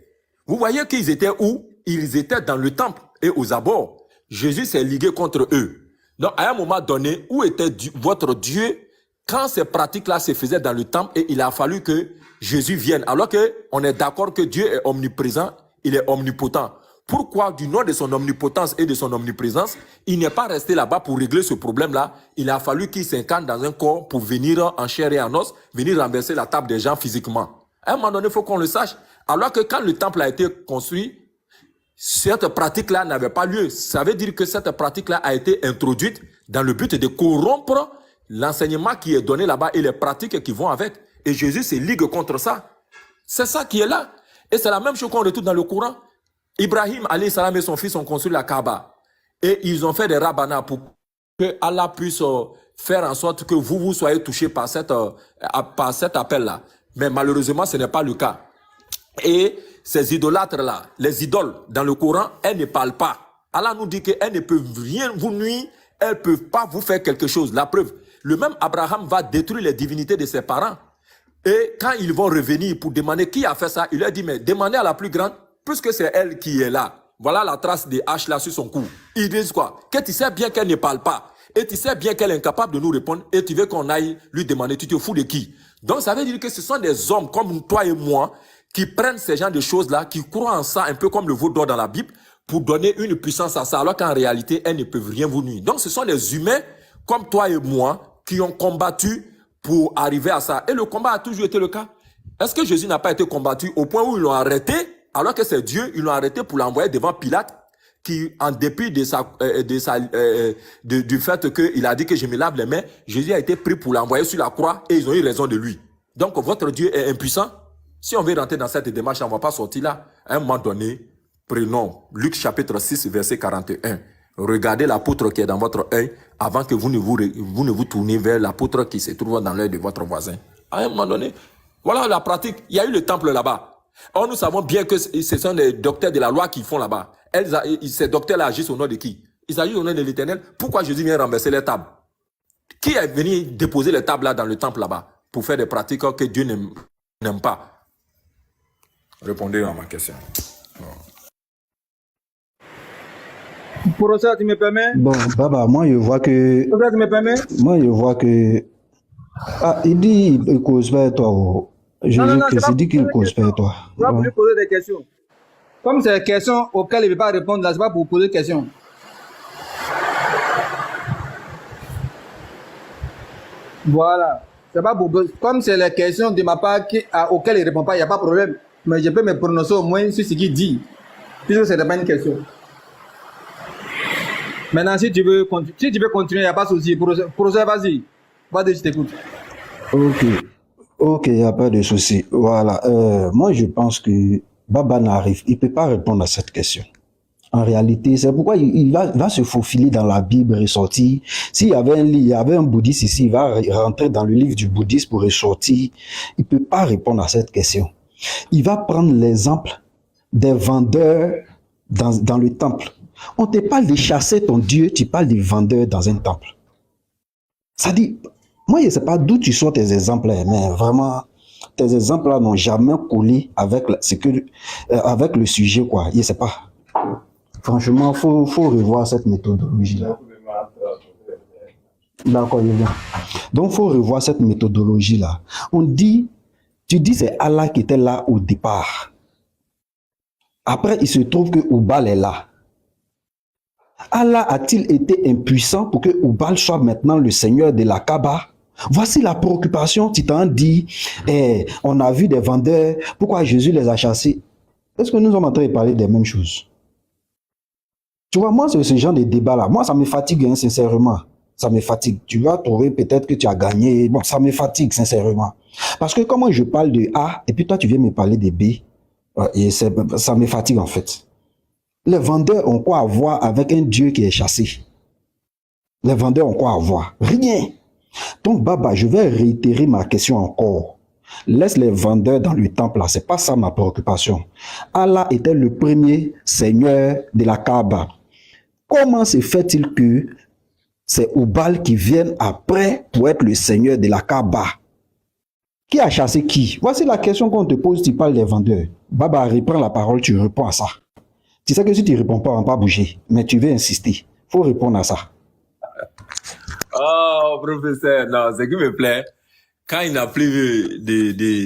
S2: Vous voyez qu'ils étaient où? Ils étaient dans le temple et aux abords. Jésus s'est ligué contre eux. Donc, à un moment donné, où était votre Dieu quand ces pratiques-là se faisaient dans le temple et il a fallu que Jésus vienne? Alors qu'on est d'accord que Dieu est omniprésent, il est omnipotent. Pourquoi, du nom de son omnipotence et de son omniprésence, il n'est pas resté là-bas pour régler ce problème-là? Il a fallu qu'il s'incarne dans un corps pour venir en chair et en os, venir renverser la table des gens physiquement. À un moment donné, il faut qu'on le sache. Alors que quand le temple a été construit, cette pratique-là n'avait pas lieu. Ça veut dire que cette pratique-là a été introduite dans le but de corrompre l'enseignement qui est donné là-bas et les pratiques qui vont avec. Et Jésus se ligue contre ça. C'est ça qui est là. Et c'est la même chose qu'on retrouve dans le Coran. Ibrahim, alayhi salam, et son fils ont construit la Kaaba. Et ils ont fait des rabbinats pour que Allah puisse faire en sorte que vous soyez touchés par cet appel-là. Mais malheureusement, ce n'est pas le cas. Et ces idolâtres-là, les idoles, dans le Coran, elles ne parlent pas. Allah nous dit qu'elles ne peuvent rien vous nuire, elles ne peuvent pas vous faire quelque chose. La preuve, le même Abraham va détruire les divinités de ses parents. Et quand ils vont revenir pour demander qui a fait ça, il leur dit, mais demandez à la plus grande, puisque c'est elle qui est là. Voilà la trace des haches là sur son cou. Ils disent quoi? Que tu sais bien qu'elle ne parle pas. Et tu sais bien qu'elle est incapable de nous répondre. Et tu veux qu'on aille lui demander, tu te fous de qui? Donc ça veut dire que ce sont des hommes comme toi et moi qui prennent ces genres de choses-là, qui croient en ça, un peu comme le veau d'or dans la Bible, pour donner une puissance à ça, alors qu'en réalité, elles ne peuvent rien vous nuire. Donc ce sont des humains comme toi et moi qui ont combattu pour arriver à ça. Et le combat a toujours été le cas. Est-ce que Jésus n'a pas été combattu au point où ils l'ont arrêté? Alors que c'est Dieu, ils l'ont arrêté pour l'envoyer devant Pilate, qui, en dépit du fait qu'il a dit que je me lave les mains, Jésus a été pris pour l'envoyer sur la croix et ils ont eu raison de lui. Donc, votre Dieu est impuissant. Si on veut rentrer dans cette démarche, on ne va pas sortir là. À un moment donné, prenons Luc chapitre 6, verset 41. Regardez l'apôtre qui est dans votre œil avant que vous ne vous tourniez vers l'apôtre qui se trouve dans l'œil de votre voisin. À un moment donné, voilà la pratique. Il y a eu le temple là-bas. Or, nous savons bien que ce sont les docteurs de la loi qui font là-bas. Ces docteurs-là agissent au nom de qui? Ils agissent au nom de l'Éternel. Pourquoi Jésus vient renverser les tables? Qui est venu déposer les tables là dans le temple là-bas pour faire des pratiques que Dieu n'aime pas? Répondez à ma question.
S8: Professeur, tu me permets?
S5: Bon, Baba, moi je vois que...
S8: Professeur, tu me permets?
S5: Moi je vois que... Ah, il dit il cause pas toi. Oh.
S8: Non,
S5: Jésus-Christ, il dit qu'il ne cause pas toi.
S8: Je vais
S5: Ouais.
S8: lui poser des questions. Comme c'est des questions auxquelles il ne veut pas répondre, là, c'est pas pour vous poser des questions. Voilà. C'est pas pour... Comme c'est les questions de ma part auxquelles il ne répond pas, il n'y a pas de problème. Mais je peux me prononcer au moins sur ce qu'il dit. Puisque ce n'est pas une question. Maintenant, si tu veux continuer, il n'y a pas de souci. Professeur, vas-y. Vas-y, je t'écoute.
S5: Ok, il n'y a pas de souci. Voilà. Moi, je pense que Baba n'arrive, il ne peut pas répondre à cette question. En réalité, c'est pourquoi il va se faufiler dans la Bible, ressortir. S'il y avait un livre, il y avait un bouddhiste ici, il va rentrer dans le livre du bouddhisme pour ressortir. Il ne peut pas répondre à cette question. Il va prendre l'exemple des vendeurs dans le temple. On te parle de chasser ton Dieu, tu parles des vendeurs dans un temple. Ça dit, moi, je ne sais pas d'où tu sors tes exemples, mais vraiment, tes exemples-là n'ont jamais collé avec, avec le sujet, quoi. Je ne sais pas. Franchement, il faut revoir cette méthodologie-là. D'accord, il est bien. Donc, il faut revoir cette méthodologie-là. Tu dis c'est Allah qui était là au départ. Après, il se trouve que Oubal est là. Allah a-t-il été impuissant pour que Oubal soit maintenant le seigneur de la Kaaba? Voici la préoccupation. Titan dit, on a vu des vendeurs, pourquoi Jésus les a chassés? Est-ce que nous sommes en train de parler des mêmes choses? Tu vois, moi, c'est ce genre de débat-là. Moi, ça me fatigue, hein, sincèrement. Ça me fatigue. Tu vas trouver peut-être que tu as gagné. Bon, ça me fatigue, sincèrement. Parce que comment je parle de A, et puis toi, tu viens me parler de B, et ça me fatigue, en fait. Les vendeurs ont quoi à voir avec un Dieu qui est chassé? Les vendeurs ont quoi à voir? Rien. Donc, Baba, je vais réitérer ma question encore. Laisse les vendeurs dans le temple, là. C'est pas ça ma préoccupation. Allah était le premier seigneur de la Kaaba. Comment se fait-il que c'est Oubal qui vienne après pour être le seigneur de la Kaaba? Qui a chassé qui? Voici la question qu'on te pose, tu parles des vendeurs. Baba, reprends la parole, tu réponds à ça. Tu sais que si tu ne réponds pas, on ne va pas bouger. Mais tu veux insister. Il faut répondre à ça.
S2: Oh, professeur, non, ce qui me plaît, quand il n'a plus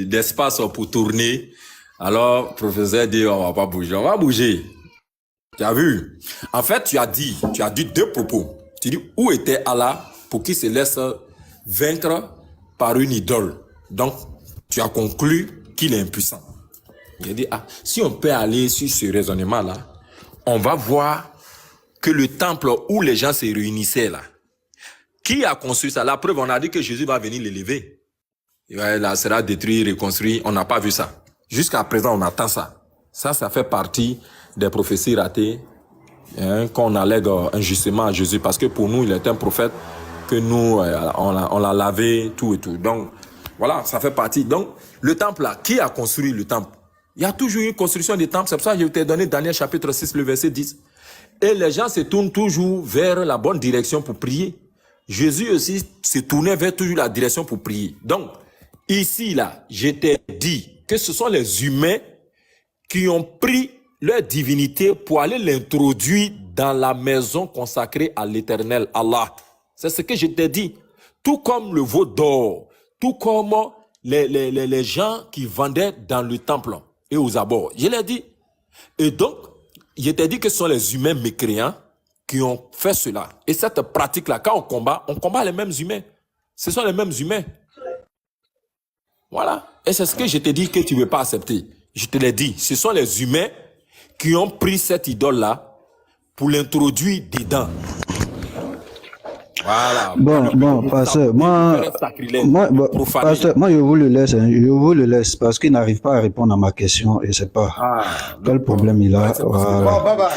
S2: d'espace pour tourner, alors, professeur dit, on va pas bouger. On va bouger. Tu as vu? En fait, tu as dit deux propos. Tu dis, où était Allah pour qu'il se laisse vaincre par une idole? Donc, tu as conclu qu'il est impuissant. Il a dit, si on peut aller sur ce raisonnement-là, on va voir que le temple où les gens se réunissaient là, qui a construit ça? La preuve, on a dit que Jésus va venir l'élever. Là, sera détruit, reconstruit. On n'a pas vu ça. Jusqu'à présent, on attend ça. Ça fait partie des prophéties ratées, hein, qu'on allègue injustement à Jésus. Parce que pour nous, il est un prophète que nous, on l'a lavé, tout et tout. Donc, voilà, ça fait partie. Donc, le temple là, qui a construit le temple? Il y a toujours une construction des temples. C'est pour ça que je t'ai donné Daniel chapitre 6, le verset 10. Et les gens se tournent toujours vers la bonne direction pour prier. Jésus aussi se tournait vers toujours la direction pour prier. Donc, ici, là, je t'ai dit que ce sont les humains qui ont pris leur divinité pour aller l'introduire dans la maison consacrée à l'Éternel, Allah. C'est ce que je t'ai dit. Tout comme le veau d'or, tout comme les gens qui vendaient dans le temple et aux abords. Je l'ai dit. Et donc, je t'ai dit que ce sont les humains mécréants qui ont fait cela. Et cette pratique-là, quand on combat les mêmes humains. Ce sont les mêmes humains. Voilà. Et c'est ce que je t'ai dit que tu ne veux pas accepter. Je te l'ai dit. Ce sont les humains qui ont pris cette idole-là pour l'introduire dedans. Voilà.
S5: Bon, pasteur, pasteur, moi, je vous le laisse, hein, parce qu'il n'arrive pas à répondre à ma question, et c'est pas quel problème il a. Voilà.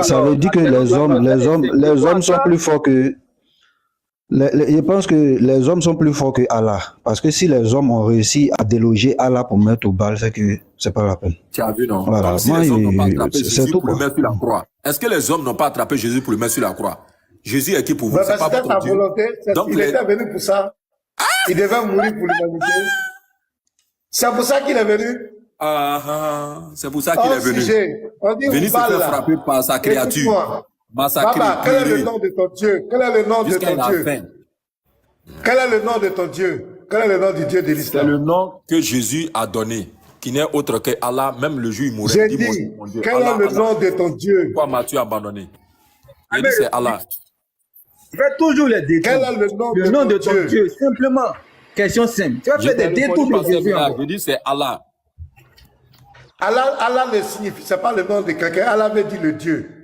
S5: Ça veut dire que les hommes sont plus forts que, je pense que les hommes sont plus forts que Allah, parce que si les hommes ont réussi à déloger Allah pour mettre au bal, c'est que c'est pas la peine.
S2: Tu as vu, non?
S5: Voilà.
S2: Comme si les hommes n'ont pas attrapé Jésus pour le mettre sur la croix. Est-ce que les hommes n'ont pas attrapé Jésus pour le mettre sur la croix? Jésus est qui pour vous? C'est pas
S1: c'était
S2: votre
S1: sa
S2: Dieu.
S1: volonté.
S2: Donc,
S1: il était venu pour ça. Il devait mourir pour l'humanité. C'est pour ça qu'il est venu.
S2: C'est pour ça qu'il est venu.
S1: On dit
S2: Venir se faire frapper par sa créature. massacrer,
S1: Baba, quel est le
S2: tuer,
S1: nom de ton Dieu? Quel est le nom de
S2: jusqu'à
S1: ton
S2: la
S1: Dieu?
S2: fin.
S1: Quel est le nom de ton Dieu? Quel est le nom du Dieu de
S2: C'est
S1: l'islam?
S2: le nom que Jésus a donné, qui n'est autre que Allah. Même le jour il mourrait,
S1: J'ai
S2: il dit,
S1: dit,
S2: mon Dieu,
S1: quel
S2: Allah,
S1: est le
S2: Allah.
S1: nom de ton Dieu?
S2: Pourquoi m'as-tu abandonné? Il dit, c'est Allah.
S8: Fais toujours les détours.
S1: Quel est le nom
S8: Le
S1: de
S8: nom
S1: ton
S8: de ton
S1: Dieu?
S8: Dieu, simplement. Question simple. Tu vas
S2: Je
S8: faire
S2: t'ai
S8: des détours
S2: répondu
S8: de
S2: par ces
S8: Jésus
S2: mots-là.
S8: encore.
S2: Je dis, c'est Allah.
S1: Allah ne signifie, c'est pas le nom de quelqu'un. Allah veut dire le Dieu.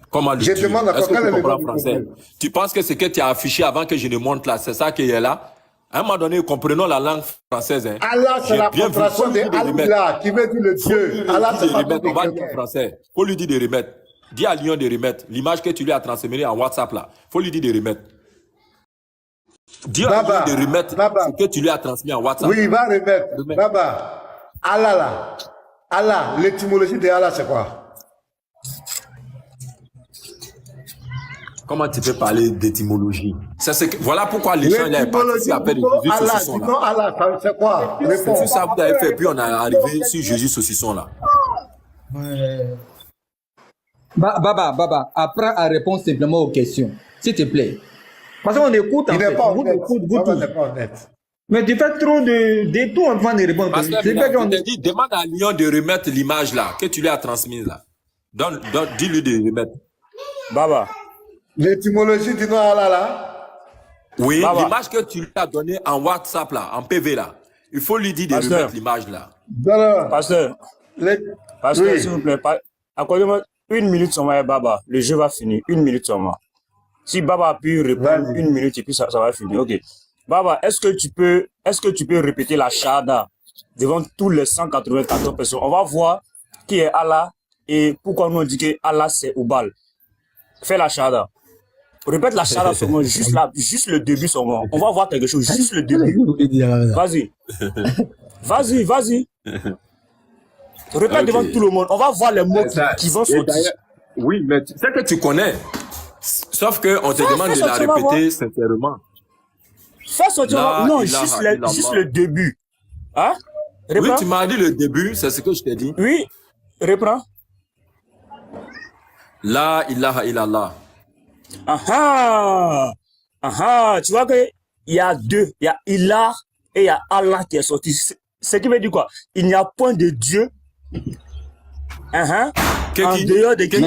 S2: Comment le
S1: Je
S2: Dieu?
S1: demande encore
S2: Est-ce que
S1: quel
S2: tu
S1: est le
S2: comprends
S1: nom de ton
S2: français?
S1: Dieu?
S2: Tu penses que ce que tu as affiché avant que je ne monte là, c'est ça qui est là? À un moment donné, comprenons la langue française. Hein.
S1: Allah, c'est
S2: J'ai
S1: la
S2: bien vu.
S1: contraction
S2: Faut
S1: de
S2: lui dire de remettre.
S1: Allah qui veut dire le Dieu. Allah,
S2: Faut
S1: c'est
S2: lui
S1: pas
S2: dire de
S1: le nom
S2: remettre. On va
S1: de
S2: le dire en
S1: quelqu'un.
S2: français. Faut lui dire de remettre. Dis à Lyon de remettre. L'image que tu lui as transmise en WhatsApp là. Faut lui dire de remettre. Dis à
S1: Baba,
S2: Lyon de remettre
S1: Baba.
S2: ce que tu lui as transmis en WhatsApp.
S1: Oui, il va remettre.
S2: Remets.
S1: Baba, Allah là. Allah, l'étymologie de Allah, c'est quoi?
S2: Comment tu peux parler d'étymologie? Voilà pourquoi les gens là, participent à faire des Jésus
S1: Allah,
S2: saucisson
S1: dis donc
S2: là.
S1: Allah, c'est quoi?
S2: C'est
S1: Réponds.
S2: ça que vous avez fait, puis on est arrivé sur Jésus saucisson là.
S8: Baba, apprends à répondre simplement aux questions. S'il te plaît. Parce qu'on écoute en
S1: Il
S8: fait.
S1: n'est pas
S8: Vous
S1: honnête.
S8: écoutez, vous
S1: Baba
S8: tous.
S1: n'est pas honnête.
S8: Mais tu fais trop de détours avant de répondre.
S2: Parce que
S8: C'est pas qu'on-
S2: je t'ai dit, demande à Lyon de remettre l'image là, que tu lui as transmise là. Dis-lui de remettre.
S3: Baba,
S1: L'étymologie du nom Allah là.
S2: Oui,
S3: Baba.
S2: l'image que tu lui as donnée en WhatsApp là, en PV là. Il faut lui dire de
S3: Pasteur.
S2: remettre l'image là.
S1: Dans
S3: pasteur,
S1: oui.
S3: s'il vous plaît, accordez-moi 1 minute seulement, et Baba. Le jeu va finir. 1 minute seulement. Si Baba a pu répondre
S1: Vas-y.
S3: 1 minute et puis ça va finir. Ok. Baba, est-ce que tu peux répéter la shahada devant tous les 194 personnes? On va voir qui est Allah et pourquoi nous on dit que Allah c'est Oubal. Fais la shahada. Répète la shahada seulement, juste le début seulement. On va voir quelque chose, juste le début. Vas-y. Vas-y. Répète
S2: Ok.
S3: devant tout le monde. On va voir les mots qui vont
S2: Et
S3: sortir.
S2: d'ailleurs, oui, mais c'est que tu connais. Sauf qu'on te demande de la
S3: sortir, on va
S2: répéter sincèrement.
S3: Fais sortir.
S2: La
S3: Non,
S2: ilaha
S3: juste
S2: illallah.
S3: le début. Hein?
S2: Oui,
S3: Reprends.
S2: tu m'as dit le début, c'est ce que je t'ai dit.
S3: Oui, reprends.
S2: La ilaha illallah.
S3: Tu vois que il y a deux. Il y a Ilah et il y a Allah qui est sorti. Ce qui veut dire quoi? Il n'y a point de Dieu. En
S2: Keki.
S3: dehors de qui?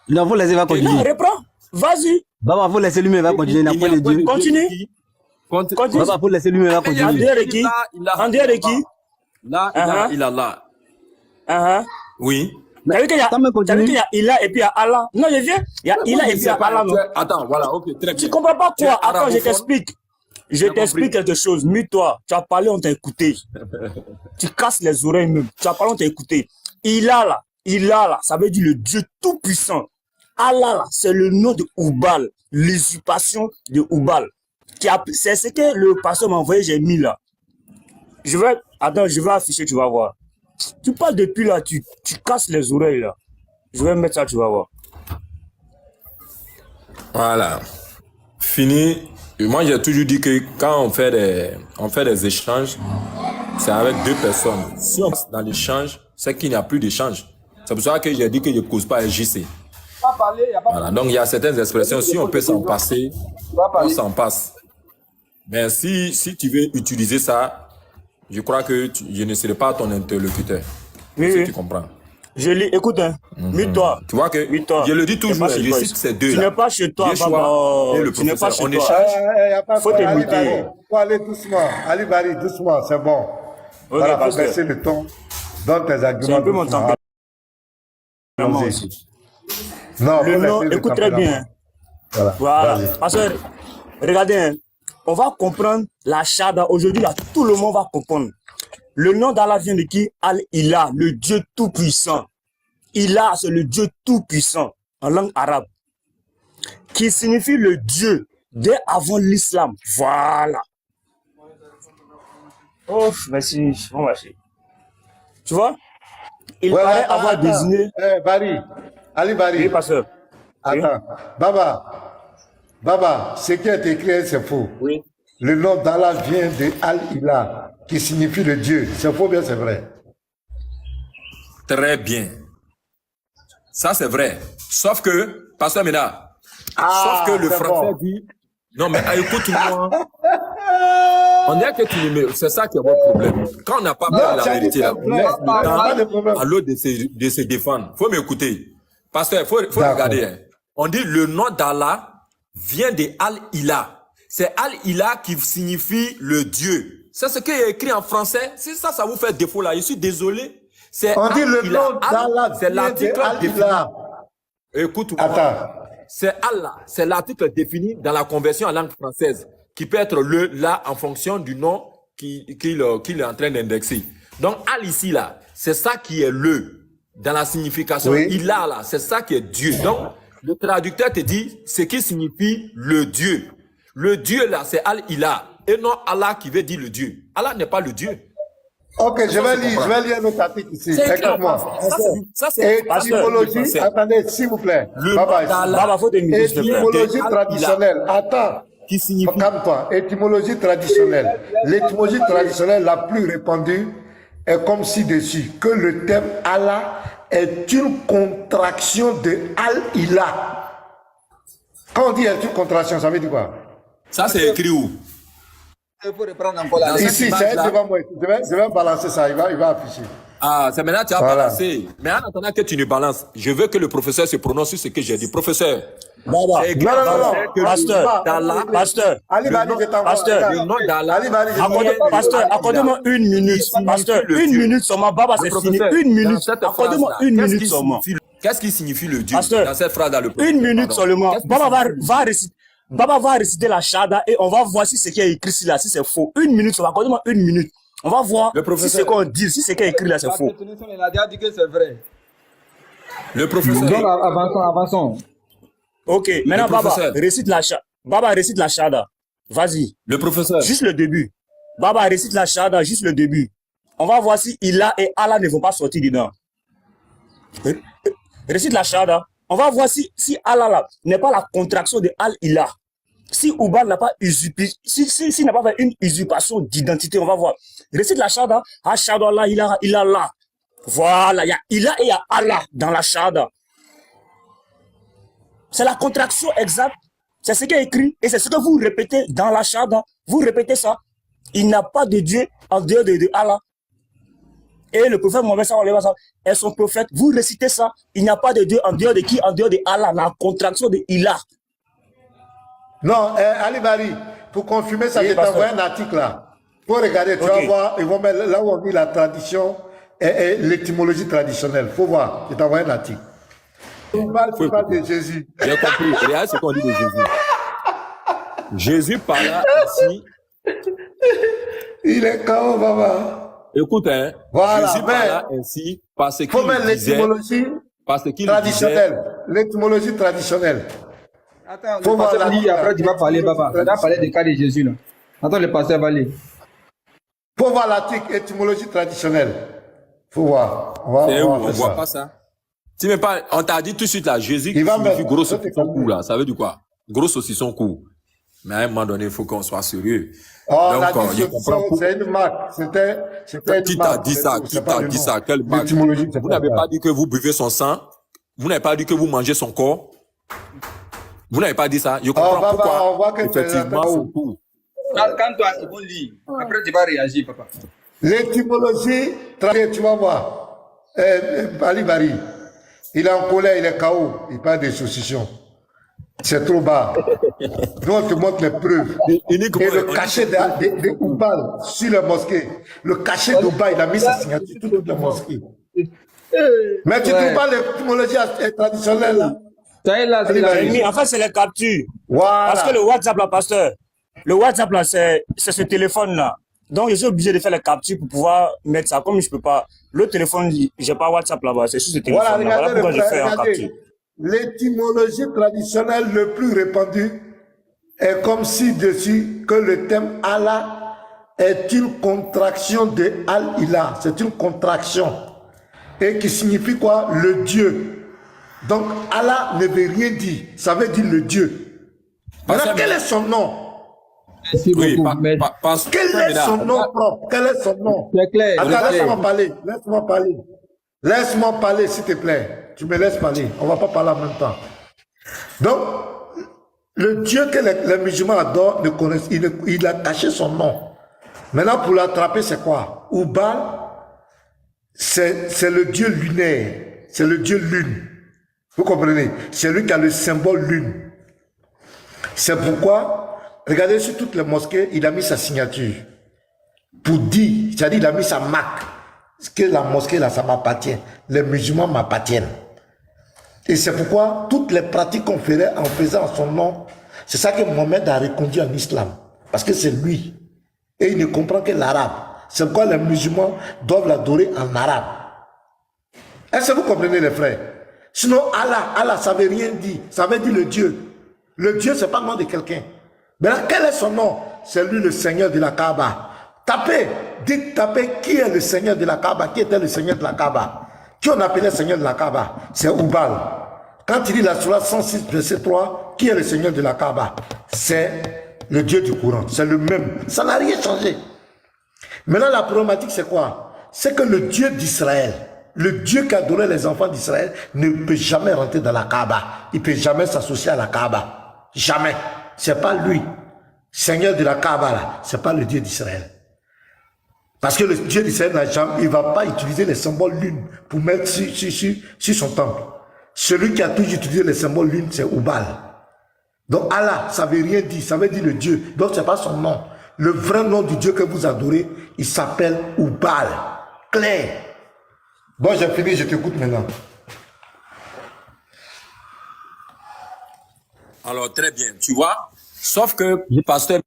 S5: Non, vous laissez, va
S3: Non,
S5: continuer.
S3: reprends. Vas-y.
S5: Baba, vous laissez lui-même, va continuer. Il n'y a pas de Dieu.
S3: Continue. Continue.
S5: Baba, vous laissez lui-même, va
S3: En
S5: continuer.
S3: dehors de qui? En dehors de qui?
S2: La ilaha illallah. Oui.
S3: T'as vu qu'il y a,
S5: Attends, mais
S3: t'as vu
S5: continue.
S3: qu'il y a Ilah et puis il y a Allah? Non, je viens. Il y a Ilah et puis il y a Allah, non?
S2: Attends, voilà, ok, très bien.
S3: Tu comprends pas
S2: Tu es
S3: quoi? Attends, je
S2: arabophone?
S3: t'explique. Je
S2: J'ai
S3: t'explique
S2: compris.
S3: quelque chose. Mute-toi. Tu as parlé, on t'a écouté. Tu casses les oreilles même. Tu as parlé, on t'a écouté. Ilah là, ça veut dire le Dieu tout-puissant. Allah là, c'est le nom de Oubal, l'usurpation de Oubal. C'est ce que le pasteur m'a envoyé, j'ai mis là. Je vais afficher, tu vas voir. Tu parles depuis là, tu casses les oreilles là. Je vais mettre ça, tu vas voir.
S2: Voilà. Fini. Et moi, j'ai toujours dit que quand on fait des échanges, c'est avec deux personnes. Si on passe dans l'échange, c'est qu'il n'y a plus d'échange. C'est pour ça que j'ai dit que je ne cause pas un JC. Voilà. Donc, il y a certaines expressions, si on peut s'en passer, on s'en passe. Mais si tu veux utiliser ça, je crois que je ne serai pas ton interlocuteur.
S3: Oui,
S2: Si
S3: oui.
S2: tu comprends.
S3: Je lis, écoute, mute-toi.
S2: Tu vois que
S3: Mute-toi.
S2: je le dis toujours,
S3: Tu n'es pas
S2: je
S3: chez
S2: cite
S3: toi.
S2: ces deux
S3: Tu
S2: là.
S3: n'es pas chez toi,
S2: Yeshua
S3: Baba.
S2: et le
S3: Tu n'es pas
S2: professeur.
S3: chez
S2: On
S3: toi.
S2: échange.
S1: Y a pas de
S3: Faut
S1: problème. Ali
S3: t'écouter.
S1: Bari, faut aller doucement. Ali Bari, doucement, c'est bon. Voilà,
S3: parce
S1: pour
S3: que
S1: baisser le ton. Donne tes
S3: c'est
S1: arguments.
S3: un peu mon
S1: doucement.
S3: tempérament
S1: Allons-y.
S3: aussi.
S1: Non,
S3: Le
S1: faut
S3: nom,
S1: laisser le
S3: écoute très
S1: tempérament.
S3: bien.
S1: Voilà.
S3: Voilà.
S1: Vas-y.
S3: Parce que, regardez, hein, on va comprendre la Shahada. Aujourd'hui, là, tout le monde va comprendre. Le nom d'Allah vient de qui? Al-Ilah, le Dieu tout-puissant. Ilah, c'est le Dieu tout-puissant en langue arabe, qui signifie le Dieu dès avant l'islam. Voilà. Oh, merci. Bon, merci. Tu vois? Il
S1: Ouais,
S3: paraît
S1: ouais,
S3: avoir
S1: attends.
S3: désigné.
S1: Bari, Ali Bari.
S3: Oui, pasteur. Oui.
S1: Attends. Baba, ce qui est écrit, c'est faux.
S3: Oui.
S1: Le nom d'Allah vient de Al-Ilah, qui signifie le Dieu. C'est faux, bien c'est vrai.
S2: Très bien. Ça, c'est vrai. Sauf que, Pasteur Mena, sauf que le français dit... Non, mais écoute-moi. On dirait que tu ne... C'est ça qui est votre problème. Quand on n'a pas peur de la vérité, là, on laisse le temps à l'autre de se défendre. Faut m'écouter. Pasteur, faut regarder. Hein. On dit le nom d'Allah vient de Al-Ilah. C'est Al-Ilah qui signifie le Dieu. C'est ce qui est écrit en français. Si ça vous fait défaut là, je suis désolé.
S1: On dit le nom d'Allah.
S2: C'est l'article défini. Écoute-moi.
S1: Attends.
S2: C'est Allah. C'est l'article défini dans la conversion en langue française qui peut être le là en fonction du nom qu'il est en train d'indexer. Donc, Al ici là, c'est ça qui est le dans la signification.
S1: Oui.
S2: Ilah là, c'est ça qui est Dieu. Donc, le traducteur te dit ce qui signifie le Dieu. Le Dieu là, c'est Al-Ilah. Et non Allah qui veut dire le Dieu. Allah n'est pas le Dieu.
S1: Ok, je vais lire un autre article ici. Écoute-moi.
S2: Ça, c'est
S1: étymologie. Attendez, s'il vous plaît.
S3: Baba, faut des minutes, s'il te plaît.
S1: Étymologie traditionnelle. Attends.
S2: Qui signifie...
S1: Calme-toi. Étymologie traditionnelle. L'étymologie traditionnelle la plus répandue est comme ci-dessus, que le terme Allah est une contraction de Al-Ilah. Quand on dit est une contraction, ça veut dire quoi?
S2: Ça, c'est écrit où?
S8: Il faut reprendre encore la
S1: Ici, c'est devant moi. Je vais balancer ça, il va afficher.
S2: Ah, c'est maintenant que tu as balancé. Mais en attendant que tu ne balances, je veux que le professeur se prononce sur ce que j'ai dit. Professeur.
S3: Baba. Pasteur. Pasteur, accordez-moi une minute. Pasteur, une minute seulement. Baba, c'est fini. Une minute. Accordez-moi une minute seulement.
S2: Qu'est-ce qui signifie le Dieu
S3: Pasteur,
S2: dans cette phrase dans le
S3: une minute seulement. Baba va réciter la Shahada et on va voir si ce qui est écrit ici là, si c'est faux. Une minute seulement. Accordez-moi une minute. On va voir si ce qu'on dit, si ce qui est écrit là, c'est faux.
S8: Il a déjà dit que c'est vrai.
S2: Le professeur.
S8: Donc, avançons.
S3: Ok, maintenant Baba récite la Shahada. Vas-y.
S2: Le professeur.
S3: Juste le début. Baba récite la Shahada, juste le début. On va voir si Ilah et Allah ne vont pas sortir dedans. Récite la Shahada. On va voir si Allah là n'est pas la contraction de Al-Ilah. Si Ubal n'a pas usurpé, si n'a pas fait une usurpation d'identité, on va voir. Récite la Shahada. Ashhadu an la ilaha illallah. Voilà, il y a Ilah et il y a Allah dans la Shahada. C'est la contraction exacte. C'est ce qui est écrit et c'est ce que vous répétez dans la Shahada. Vous répétez ça. Il n'y a pas de Dieu en dehors de Allah. Et le prophète Mohammed est son prophète. Vous récitez ça. Il n'y a pas de Dieu en dehors de qui? En dehors de Allah. La contraction de Ilah.
S1: Non, Ali Bari, pour confirmer ça, je t'envoie un article là. Pour regarder, tu vas voir, ils vont mettre là où on dit la tradition et l'étymologie traditionnelle. Faut voir, je t'envoie un article. On parle de Jésus.
S2: J'ai compris. Regarde ce qu'on dit de Jésus. Jésus parla ainsi.
S1: Il est KO, Baba.
S2: Écoute, hein.
S1: Voilà,
S2: Jésus parla ainsi parce qu'il disait...
S1: traditionnelle. L'étymologie traditionnelle.
S8: Attends, le pasteur lit, après tu vas parler, Baba. Tu vas parler des cas de Jésus, là. Attends, le pasteur va lire.
S1: Faut voir l'article étymologie traditionnelle. Faut voir.
S2: On voit pas ça. Tu m'as pas, on t'a dit tout de suite là, Jésus qui signifie gros saucisson court là. Ça veut dire quoi? Gros saucisson court. Mais à un moment donné, il faut qu'on soit sérieux.
S1: Oh,
S2: donc, je comprends.
S1: C'est une marque. C'était
S2: qui t'a dit ça? Qui t'a dit ça? Quelle marque? Vous n'avez pas dit que vous buvez son sang. Vous n'avez pas dit que vous mangez son corps. Vous n'avez pas dit ça. Je comprends pourquoi. Effectivement, son court.
S8: Quand toi, c'est bon lit. Après, tu vas réagir, papa.
S1: L'étymologie, tu vas voir. Ali Bari, il est en colère, il est KO. Il parle des saucissons. C'est trop bas. Nous, on te montre les preuves. Et le cachet de Oubal sur la mosquée. Le cachet d'Oubal, il a mis sa signature sur toute la mosquée. Mais tu trouves pas l'étymologie traditionnelle là?
S3: En fait, c'est les captures. Voilà. Parce que le WhatsApp là, pasteur, le WhatsApp là, c'est ce téléphone là. Donc, je suis obligé de faire les captures pour pouvoir mettre ça. Comme je peux pas, le téléphone, j'ai pas WhatsApp là-bas, c'est sur ce téléphone. Voilà pourquoi je fais en capture.
S1: L'étymologie traditionnelle le plus répandue est comme ci-dessus que le thème Allah est une contraction de Al-Ilah. C'est une contraction. Et qui signifie quoi? Le Dieu. Donc Allah ne veut rien dire. Ça veut dire le Dieu. Maintenant, quel est son nom?
S8: Oui,
S1: quel est son nom propre? Quel est son nom?
S8: C'est clair.
S1: Attends, laisse-moi parler. Laisse-moi parler. Laisse-moi parler, s'il te plaît. Tu me laisses parler. On ne va pas parler en même temps. Donc, le Dieu que les musulmans adorent, ne connaissent, il a caché son nom. Maintenant, pour l'attraper, c'est quoi? Oubal, c'est le Dieu lunaire. C'est le Dieu lune. Vous comprenez? C'est lui qui a le symbole lune. C'est pourquoi, regardez sur toutes les mosquées, il a mis sa signature. Pour dire, c'est-à-dire il a mis sa marque. Que la mosquée là, ça m'appartient. Les musulmans m'appartiennent. Et c'est pourquoi toutes les pratiques qu'on faisait en son nom, c'est ça que Mohamed a reconduit en islam. Parce que c'est lui. Et il ne comprend que l'arabe. C'est pourquoi les musulmans doivent l'adorer en arabe. Est-ce que vous comprenez les frères? Sinon Allah, ça veut rien dire. Ça veut dire le Dieu. Le Dieu, c'est pas le nom de quelqu'un. Mais là, quel est son nom? C'est lui le Seigneur de la Kaaba. Tapez, dites, tapez, qui est le Seigneur de la Kaaba? Qui était le Seigneur de la Kaaba? Qui on appelait Seigneur de la Kaaba? C'est Oubal. Quand il dit la Surah 106, verset 3, qui est le Seigneur de la Kaaba? C'est le Dieu du Coran. C'est le même. Ça n'a rien changé. Maintenant, la problématique, c'est quoi? C'est que le Dieu d'Israël, le Dieu qui adorait les enfants d'Israël, ne peut jamais rentrer dans la Kaaba. Il ne peut jamais s'associer à la Kaaba. Jamais. C'est pas lui. Seigneur de la Kaaba, là, c'est pas le Dieu d'Israël. Parce que le Dieu d'Israël, il ne va pas utiliser les symboles lune pour mettre sur son temple. Celui qui a toujours utilisé les symboles lune, c'est Oubal. Donc Allah, ça ne veut rien dire, ça veut dire le Dieu. Donc ce n'est pas son nom. Le vrai nom du Dieu que vous adorez, il s'appelle Oubal. Clair. Bon, j'ai fini, je t'écoute maintenant.
S2: Alors, très bien, tu vois. Sauf que, pasteur,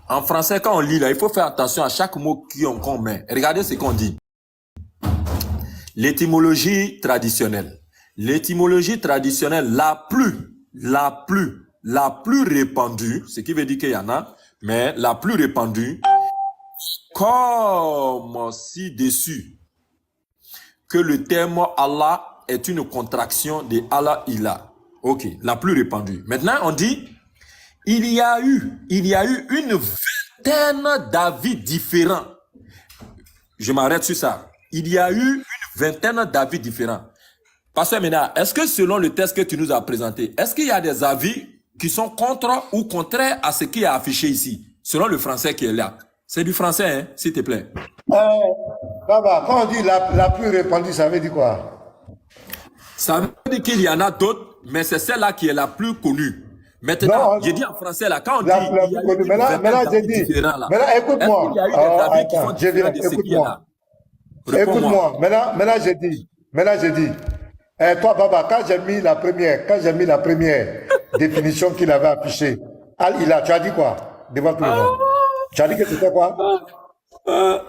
S2: en français, quand on lit là, il faut faire attention à chaque mot qu'on met. Regardez ce qu'on dit. L'étymologie traditionnelle. L'étymologie traditionnelle la plus répandue, ce qui veut dire qu'il y en a, mais la plus répandue, comme ci-dessus, que le terme Allah est une contraction de Allah Ilah. Ok, la plus répandue. Maintenant, on dit, il y a eu une vingtaine d'avis différents. Je m'arrête sur ça. Il y a eu une vingtaine d'avis différents. Pasteur Ménard, est-ce que selon le texte que tu nous as présenté, est-ce qu'il y a des avis qui sont contre ou contraires à ce qui est affiché ici, selon le français qui est là? C'est du français, hein, s'il te plaît.
S1: Baba, quand on dit la plus répandue, ça veut dire quoi?
S2: Ça veut dire qu'il y en a d'autres, mais c'est celle-là qui est la plus connue. Maintenant, j'ai dit en français, là, quand on dit il y a eu
S1: maintenant, j'ai dit, maintenant, écoute-moi.
S2: Il y a eu des avis qui sont différents de ce qui est là.
S1: Écoute-moi, maintenant, j'ai dit, toi, Baba, quand j'ai mis la première définition qu'il avait affichée, Al-Ilah, tu as dit quoi devant tout le monde? Tu as dit que c'était quoi?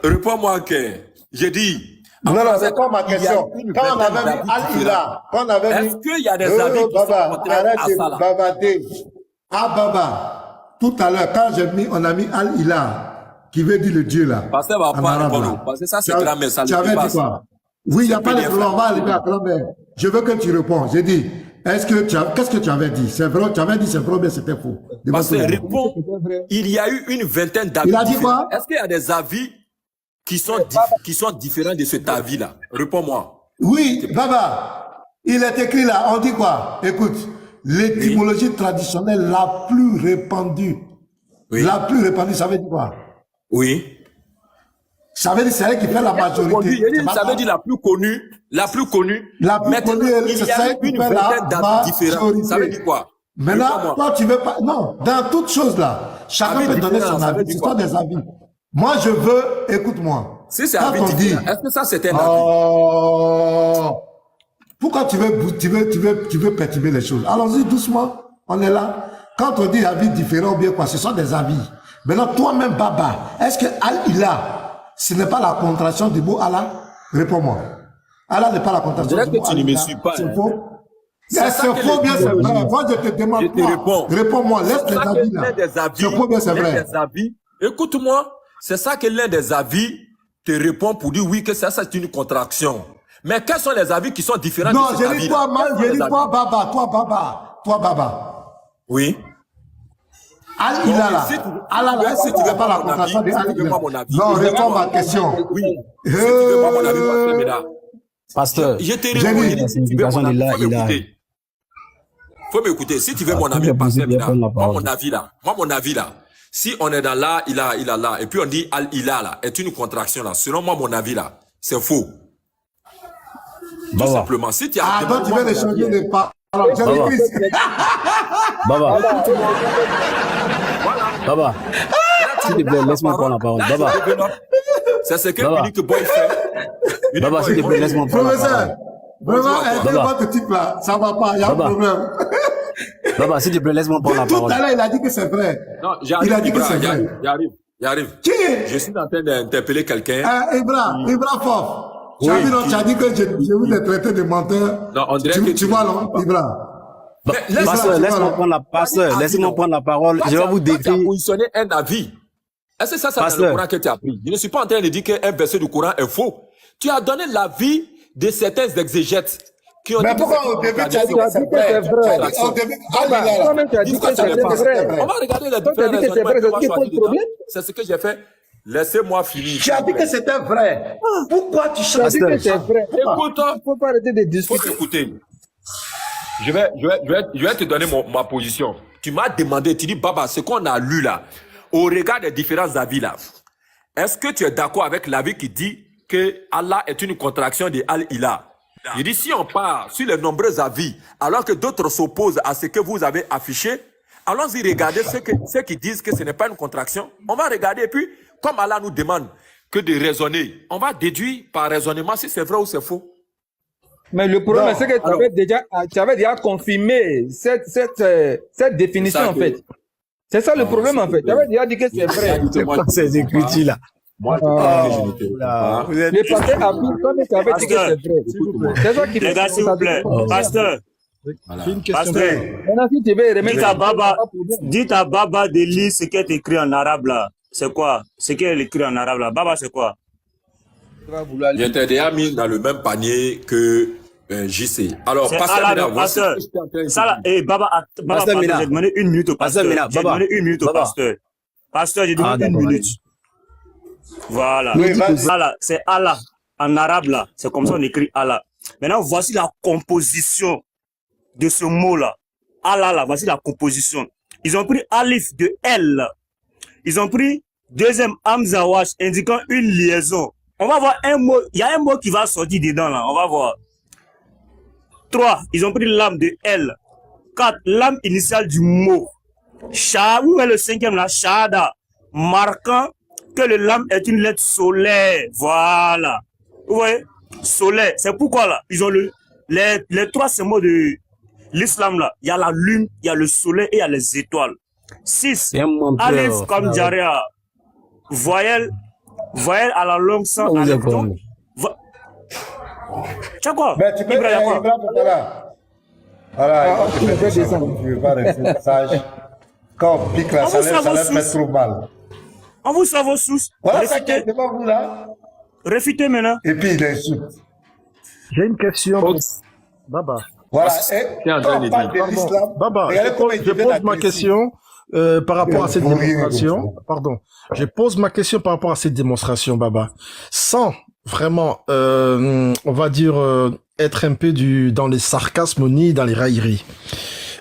S2: Réponds-moi que j'ai dit.
S1: Non, réponds ma question. Quand on avait mis Al-Ilah,
S2: est-ce qu'il y a des avis qui sont contraires à ça là?
S1: Babader. Ah, Baba, tout à l'heure, quand on a mis Al-Ilah, qui veut dire le Dieu là.
S2: Parce que va pas répondre. Parce que ça, c'est grammaire, ça
S1: tu avais dit quoi? Oui, il n'y a pas de problème, on va arriver à grammaire. Je veux que tu réponds. J'ai dit, qu'est-ce que tu avais dit? C'est vrai, tu avais dit c'est vrai, mais c'était faux.
S2: Parce que réponds, il y a eu une vingtaine d'avis.
S1: Il a dit quoi?
S2: Est-ce qu'il y a des avis qui sont différents de cet avis-là? Réponds-moi.
S1: Oui, Baba, il est écrit là, on dit quoi? Écoute, l'étymologie traditionnelle la plus répandue. Oui. La plus répandue, ça veut dire quoi?
S2: Oui.
S1: Ça veut dire c'est elle qui fait la majorité.
S2: Ça veut dire la plus connue. La plus connue.
S1: La plus connue, c'est celle qui fait la majorité.
S2: Ça veut dire quoi?
S1: Maintenant, toi, tu veux pas... Non, dans toutes choses là, chacun peut donner son avis. Ce sont des avis. Moi, je veux... Écoute-moi.
S2: Si c'est un avis différent, est-ce que ça, c'est un avis?
S1: Pourquoi tu veux perturber les choses? Allons-y doucement. On est là. Quand on dit avis différent ou bien quoi, ce sont des avis. Maintenant, toi-même, Baba, est-ce que Al-Ilah, ce n'est pas la contraction du mot Allah? Réponds-moi. Allah n'est pas la contraction du mot Allah.
S2: Je dirais que tu ne me suis pas.
S1: C'est faux. C'est faux, bien c'est vrai. Moi, je te demande.
S2: Je te réponds.
S1: Réponds-moi, laisse les avis là. C'est faux, bien c'est vrai.
S2: Écoute-moi, c'est ça que l'un des avis te répond pour dire oui, que ça, c'est une contraction. Mais quels sont les avis qui sont différents
S1: de
S2: cet avis?
S1: Non, je dis toi, Baba. Toi, Baba.
S2: Oui.
S1: Al-Ilah là. Allah, si tu ne veux pas la contraction de Al-Ilah. Non, réponds ma question.
S2: Oui. Si tu veux pas mon avis,
S10: Pasteur,
S2: Je te réponds, il dit, si tu veux mon avis, faut m'écouter. Si tu veux mon avis, pasteur, moi, mon avis là, si on est dans là, il a là, et puis on dit al-ila là, est une contraction là. Selon moi, mon avis là, c'est faux. Tout simplement. Si tu as.
S1: Ah, donc tu veux échanger les paroles.
S10: Baba, s'il te plaît, laisse-moi prendre la parole. Baba.
S2: C'est ce que Unique Boy fait.
S10: Baba, s'il te plaît, laisse-moi prendre la parole.
S1: Vraiment, votre type là, ça va pas, il y a un problème.
S10: Baba, s'il te plaît, laisse-moi prendre la parole.
S1: Tout à l'heure, il a dit que c'est vrai.
S2: Non, il a dit que c'est vrai. J'arrive.
S1: Qui?
S2: Je suis en train d'interpeller quelqu'un.
S1: Ibra Fof. Tu as dit que je vous ai traité de menteur.
S2: Non, on dirait que
S1: tu vois, non, Ibra?
S10: Pasteur, laisse-moi prendre la parole. Je vais vous décrire.
S2: Tu as positionné un avis. Est-ce que ça c'est dans le Coran que tu as pris? Je ne suis pas en train de dire qu'un verset du Coran est faux. Tu as donné l'avis de certains exégètes qui ont dit
S1: pourquoi au début tu as dit que c'est vrai?
S2: On va regarder les différents. C'est ce que j'ai fait. Laissez-moi finir.
S1: Tu as dit que c'était vrai. Pourquoi tu changes?
S2: Écoute,
S8: faut pas arrêter de discuter.
S2: Écoutez, je vais te donner ma position. Tu m'as demandé, tu dis, Baba, ce qu'on a lu là, au regard des différents avis là, est-ce que tu es d'accord avec l'avis qui dit que Allah est une contraction de Al-Ilah? Je dis, si on part sur les nombreux avis, alors que d'autres s'opposent à ce que vous avez affiché, allons-y regarder ceux qui disent que ce n'est pas une contraction. On va regarder, et puis, comme Allah nous demande que de raisonner, on va déduire par raisonnement si c'est vrai ou c'est faux.
S8: Mais le problème, c'est que tu avais déjà confirmé cette définition, en fait. C'est ça le problème, en fait. Tu avais déjà dit que c'est vrai.
S10: C'est quoi ces écritures-là?
S2: Moi,
S8: le pasteur a dit, comme tu avais dit que c'est vrai. C'est ça qui fait.
S3: Les gars, s'il vous plaît. Pasteur.
S8: Pasteur. Maintenant, si tu veux remettre.
S3: Dites à Baba de lire ce qui est écrit en arabe, là. C'est quoi? Ce qui est écrit en arabe, là. Baba, c'est quoi?
S2: J'étais déjà mis dans le même panier que JC. Alors,
S3: pasteur, Baba, j'ai demandé une minute au pasteur. J'ai demandé une minute au pasteur. Pasteur, j'ai demandé une minute. Voilà. Allah, c'est Allah. En arabe, là, c'est comme ça on écrit Allah. Maintenant, voici la composition de ce mot-là. Allah, là, voici la composition. Ils ont pris Alif de L. Ils ont pris deuxième Hamzawash indiquant une liaison. On va voir un mot. Il y a un mot qui va sortir dedans, là. On va voir. 3. Ils ont pris l'âme de L. 4. L'âme initiale du mot. Où est le cinquième, là? Shahada. Marquant que le lame est une lettre solaire. Voilà. Vous voyez? Solaire. C'est pourquoi là, ils ont les trois symboles de l'islam là. Il y a la lune, il y a le soleil et il y a les étoiles. 6. Alif comme Jaria. Voyelle à la longue sans alif. Tu as quoi?
S1: Mais tu peux voilà, tu veux pas rester sage. Quand on pique la salaire, ça leur fait trop mal.
S3: On vous sort vos sources.
S1: Voilà, ça qui est devant vous là.
S3: Réfutez maintenant.
S1: Et puis il insulte.
S9: J'ai une question. Baba.
S1: Voilà. Quand on parle de l'islam,
S9: Baba, je pose ma question par rapport à cette démonstration. Pardon. Je pose ma question par rapport à cette démonstration, Baba. Sans vraiment, on va dire, être un peu dans les sarcasmes ni dans les railleries.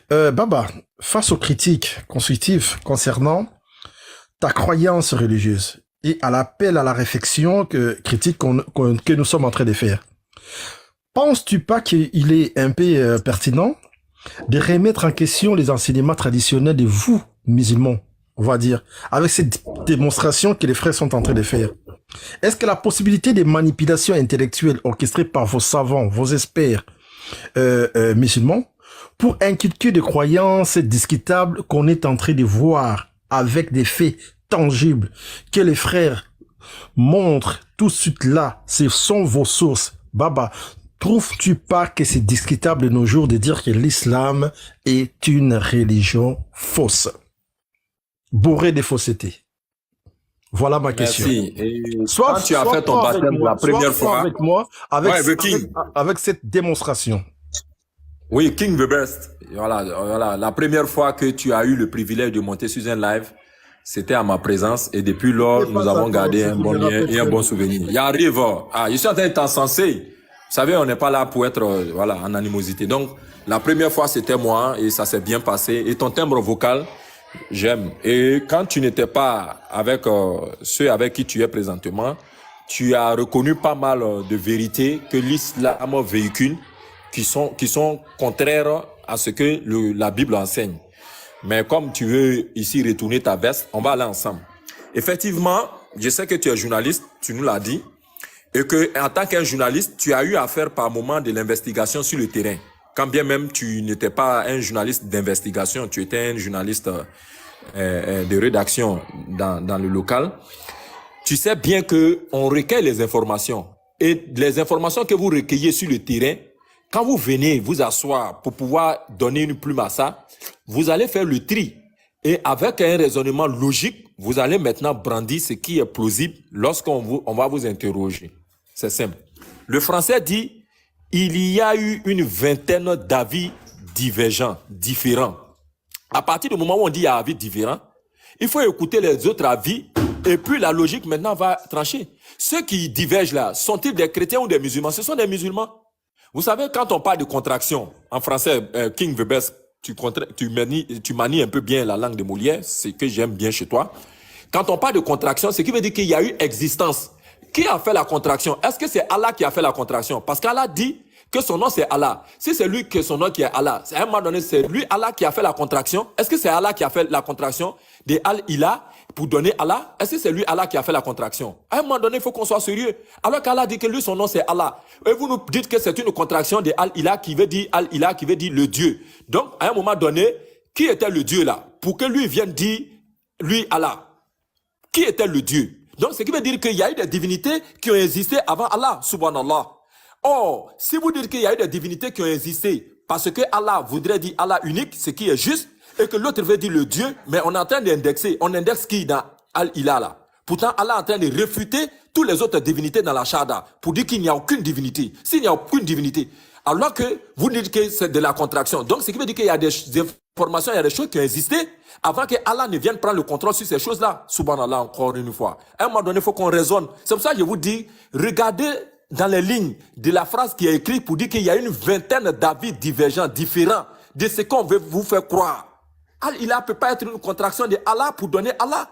S9: Baba, face aux critiques constructives concernant ta croyance religieuse et à l'appel à la réflexion critique que nous sommes en train de faire, penses-tu pas qu'il est un peu pertinent de remettre en question les enseignements traditionnels de vous, musulmans, on va dire, avec cette démonstration que les frères sont en train de faire? Est-ce que la possibilité de manipulation intellectuelle orchestrée par vos savants, vos experts musulmans, pour inculquer des croyances discutables qu'on est en train de voir avec des faits tangibles que les frères montrent tout de suite là, ce sont vos sources. Baba, trouves-tu pas que c'est discutable de nos jours de dire que l'islam est une religion fausse, bourrée de fausseté? Voilà ma question.
S2: Soit tu as fait ton baptême la première fois
S9: avec moi, avec cette démonstration.
S2: Oui, King the Best. Voilà. La première fois que tu as eu le privilège de monter sur un live, c'était à ma présence. Et depuis lors, nous avons gardé un bon lien et un bon souvenir. Il arrive. Je suis en train de t'encenser. savez, on n'est pas là pour être voilà, en animosité. Donc, la première fois, c'était moi et ça s'est bien passé. Et ton timbre vocal, j'aime. Et quand tu n'étais pas avec ceux avec qui tu es présentement, tu as reconnu pas mal de vérités que l'islam véhicule qui sont contraires à ce que la Bible enseigne. Mais comme tu veux ici retourner ta veste, on va aller ensemble. Effectivement, je sais que tu es journaliste, tu nous l'as dit, et que en tant qu'un journaliste, tu as eu à faire par moment de l'investigation sur le terrain. Quand bien même tu n'étais pas un journaliste d'investigation, tu étais un journaliste de rédaction dans le local. Tu sais bien que on recueille les informations. Et les informations que vous recueillez sur le terrain, quand vous venez vous asseoir pour pouvoir donner une plume à ça, vous allez faire le tri. Et avec un raisonnement logique, vous allez maintenant brandir ce qui est plausible lorsqu'on va vous interroger. C'est simple. Le français dit, il y a eu une vingtaine d'avis divergents, différents. À partir du moment où on dit il y a avis différents, il faut écouter les autres avis et puis la logique maintenant va trancher. Ceux qui divergent là, sont-ils des chrétiens ou des musulmans? Ce sont des musulmans. Vous savez, quand on parle de contraction, en français, King Weber, tu manies un peu bien la langue de Molière, c'est que j'aime bien chez toi. Quand on parle de contraction, ce qui veut dire qu'il y a eu existence. Qui a fait la contraction? Est-ce que c'est Allah qui a fait la contraction? Parce qu'Allah dit que son nom c'est Allah. Si c'est lui que son nom qui est Allah, à un moment donné, c'est lui Allah qui a fait la contraction. Est-ce que c'est Allah qui a fait la contraction de Al-Ilah pour donner Allah? Est-ce que c'est lui Allah qui a fait la contraction? À un moment donné, il faut qu'on soit sérieux. Alors qu'Allah dit que lui, son nom c'est Allah. Et vous nous dites que c'est une contraction de Al-Ilah qui veut dire Al-Ilah qui veut dire le Dieu. Donc, à un moment donné, qui était le Dieu là? Pour que lui vienne dire, lui Allah. Qui était le Dieu? Donc, ce qui veut dire qu'il y a eu des divinités qui ont existé avant Allah, subhanallah. Or, si vous dites qu'il y a eu des divinités qui ont existé parce que Allah voudrait dire Allah unique, ce qui est juste, et que l'autre veut dire le Dieu, mais on est en train d'indexer. On indexe qui dans Al-Ilah là? Pourtant, Allah est en train de réfuter toutes les autres divinités dans la Shahada pour dire qu'il n'y a aucune divinité. S'il n'y a aucune divinité, alors que vous dites que c'est de la contraction. Donc, ce qui veut dire qu'il y a des informations, il y a des choses qui ont existé avant que Allah ne vienne prendre le contrôle sur ces choses-là. Subhanallah, encore une fois. À un moment donné, il faut qu'on raisonne. C'est pour ça que je vous dis, regardez dans les lignes de la phrase qui est écrite pour dire qu'il y a une vingtaine d'avis divergents, différents de ce qu'on veut vous faire croire. Al-Ilah ne peut pas être une contraction de Allah pour donner Allah.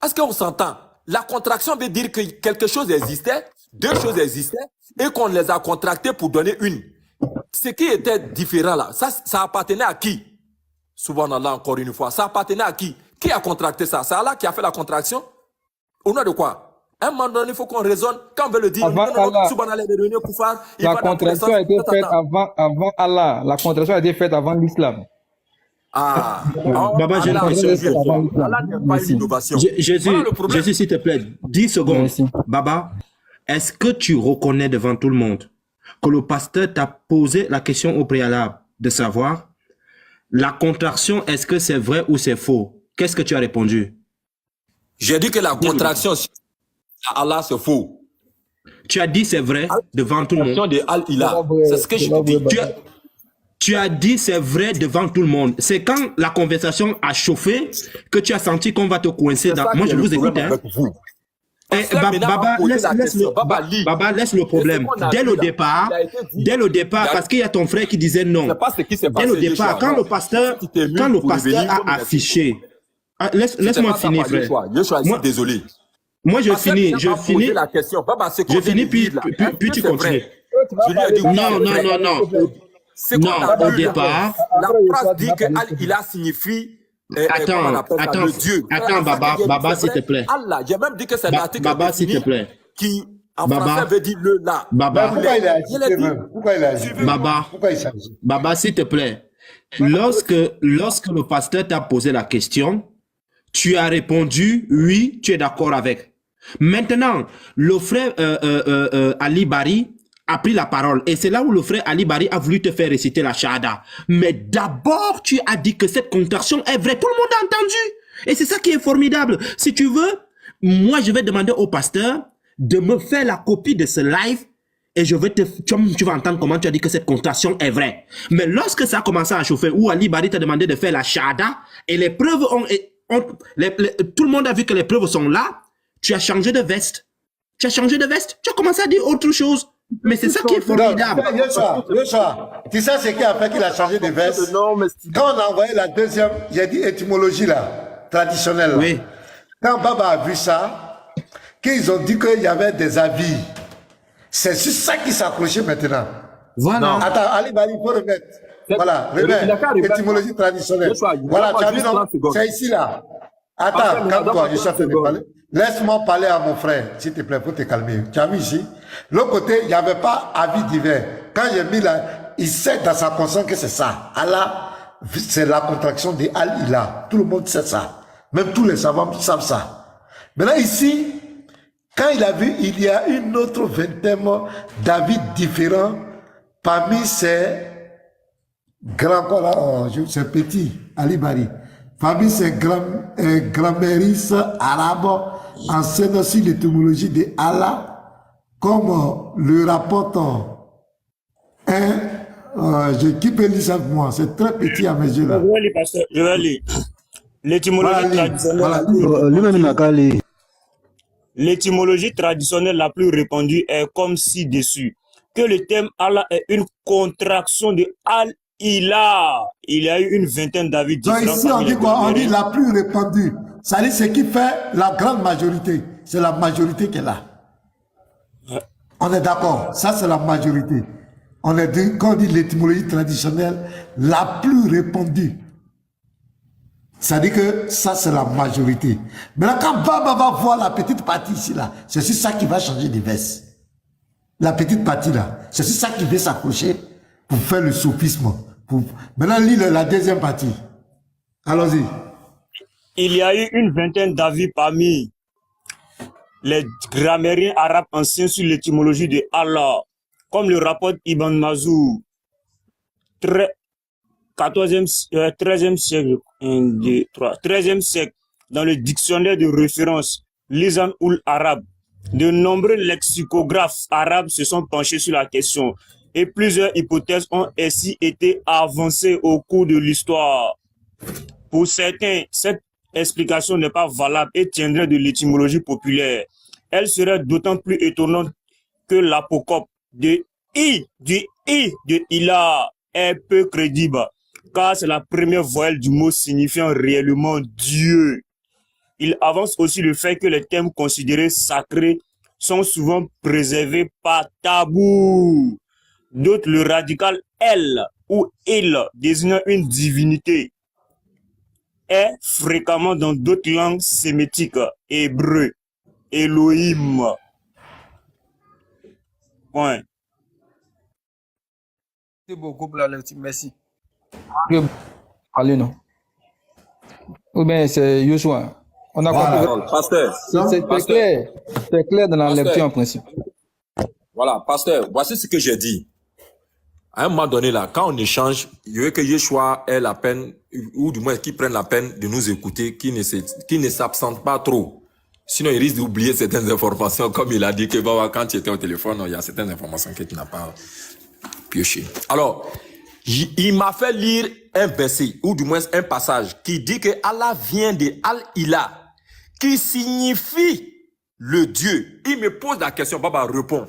S2: Est-ce qu'on s'entend? La contraction veut dire que quelque chose existait, deux choses existaient, et qu'on les a contractées pour donner une. Ce qui était différent là, ça appartenait à qui? Subhanallah, encore une fois, ça appartenait à qui? Qui a contracté ça? C'est Allah qui a fait la contraction? Au nom de quoi? À un moment donné, il faut qu'on raisonne. Quand on veut le dire,
S4: la contraction a été faite avant Allah. La contraction a été faite avant l'islam.
S2: Ah,
S6: Baba, j'ai une question. Jésus, s'il te plaît, 10 secondes.
S4: Merci.
S6: Baba, est-ce que tu reconnais devant tout le monde que le pasteur t'a posé la question au préalable de savoir la contraction, est-ce que c'est vrai ou c'est faux? Qu'est-ce que tu as répondu?
S2: J'ai dit que la contraction, Allah, c'est faux.
S6: Tu as dit c'est vrai devant tout le monde.
S2: De Al-Ilah. C'est ce que je dis.
S6: Tu as dit c'est vrai devant tout le monde. C'est quand la conversation a chauffé que tu as senti qu'on va te coincer. Moi, je vous écoute. Hein. Baba, laisse le problème. Dès le départ, parce qu'il y a ton frère qui disait non. Dès le départ, quand le pasteur a affiché. Laisse-moi finir, frère.
S2: Désolé.
S6: Moi, je finis, puis tu continues. Non, au départ.
S2: La phrase dit que Al-Ilah signifie
S6: Attends, Baba, s'il te plaît.
S2: Allah, j'ai même dit que c'est l'article
S6: Baba, s'il te plaît.
S2: Qui, en français, veut dire le là.
S6: Baba,
S1: Pourquoi il s'agit?
S6: Baba, s'il te plaît. Lorsque le pasteur t'a posé la question, tu as répondu oui, tu es d'accord avec. Maintenant, le frère Ali Bari a pris la parole. Et c'est là où le frère Ali Bari a voulu te faire réciter la Shahada. Mais d'abord, tu as dit que cette contraction est vraie. Tout le monde a entendu. Et c'est ça qui est formidable. Si tu veux, moi, je vais demander au pasteur de me faire la copie de ce live et je vais tu vas entendre comment tu as dit que cette contraction est vraie. Mais lorsque ça a commencé à chauffer, où Ali Bari t'a demandé de faire la Shahada et les preuves tout le monde a vu que les preuves sont là, tu as changé de veste. Tu as commencé à dire autre chose. Mais c'est ça qui est formidable.
S1: Yoshua, tu sais ce qui a fait qu'il a changé de veste? Quand on a envoyé la deuxième, j'ai dit étymologie là, traditionnelle là.
S6: Oui.
S1: Quand Baba a vu ça, qu'ils ont dit qu'il y avait des avis. C'est sur ça qui s'accrochait maintenant.
S6: Voilà.
S1: Attends, Ali Bali, il faut remettre. Voilà, remets. Étymologie traditionnelle. Voilà, tu as vu, non? C'est ici là. Attends, calme-toi, je suis en train de parler. Laisse-moi parler à mon frère, s'il te plaît, pour te calmer. Tu as vu ici? L'autre côté, il n'y avait pas avis divers. Quand j'ai mis là, il sait dans sa conscience que c'est ça. Allah, c'est la contraction de Al-Ilah. Tout le monde sait ça. Même tous les savants savent ça. Maintenant ici, quand il a vu, il y a une autre vingtaine d'avis différents parmi ces grands, ces petits, Ali Bari. Parmi ces grammaristes arabes enseignant sur l'étymologie de Allah, comme le rapporte qui peut lire ça pour moi, c'est très petit à mes yeux là.
S3: Je vais lire, pasteur, je vais lire. L'étymologie traditionnelle. L'étymologie traditionnelle la plus répandue est comme ci-dessus. Que le terme Allah est une contraction de Al-Ilah. Il y a eu une vingtaine d'avis différents.
S1: Donc ici, on dit quoi? On dit la plus répandue. Ça dit ce qui fait la grande majorité. C'est la majorité qui est là. On est d'accord. Ça, c'est la majorité. Quand on dit l'étymologie traditionnelle, la plus répandue. Ça dit que ça, c'est la majorité. Maintenant, quand Baba va voir la petite partie ici, là, c'est sur ça qui va changer de veste. La petite partie, là, c'est sur ça qui va s'accrocher pour faire le sophisme. Maintenant, lis la deuxième partie. Allons-y.
S3: Il y a eu une vingtaine d'avis parmi les grammairiens arabes anciens sur l'étymologie de Allah, comme le rapporte Ibn Mazour, 13e siècle, 13e siècle, dans le dictionnaire de référence Lisan ul Arabe. De nombreux lexicographes arabes se sont penchés sur la question et plusieurs hypothèses ont ainsi été avancées au cours de l'histoire. Pour certains, cette explication n'est pas valable et tiendrait de l'étymologie populaire. Elle serait d'autant plus étonnante que l'apocope de Ilah est peu crédible, car c'est la première voyelle du mot signifiant réellement Dieu. Il avance aussi le fait que les thèmes considérés sacrés sont souvent préservés par tabou. D'autres, le radical El ou Il désignant une divinité est fréquemment dans d'autres langues sémitiques, hébreu, Elohim. Point.
S8: Merci beaucoup pour la lecture, merci.
S4: Allez, non. Ou bien c'est Yoshua. On a compris.
S2: Pasteur.
S4: C'est clair dans la lecture en principe.
S2: Voilà, pasteur, voici ce que j'ai dit. À un moment donné, là, quand on échange, il veut que Yeshua ait la peine, ou du moins qu'il prenne la peine de nous écouter, qu'il ne s'absente pas trop. Sinon, il risque d'oublier certaines informations, comme il a dit que quand tu étais au téléphone, il y a certaines informations que tu n'as pas pioché. Alors, il m'a fait lire un verset, ou du moins un passage, qui dit que Allah vient de Al-Ilah, qui signifie le Dieu. Il me pose la question, Baba répond.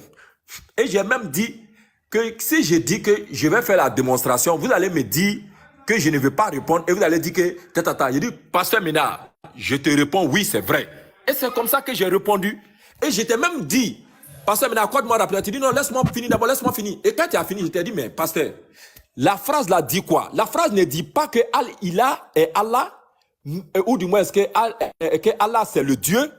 S2: Et j'ai même dit que si je dis que je vais faire la démonstration, vous allez me dire que je ne vais pas répondre et vous allez dire que, tata, j'ai dit, Pasteur Ménard, je te réponds, oui, c'est vrai. Et c'est comme ça que j'ai répondu. Et je t'ai même dit, Pasteur Ménard, accorde-moi rapidement. Tu dis, non, laisse-moi finir d'abord, laisse-moi finir. Et quand tu as fini, je t'ai dit, mais Pasteur, la phrase là dit quoi? La phrase ne dit pas que Al-Ilah est Allah, ou du moins est-ce que Allah c'est le Dieu.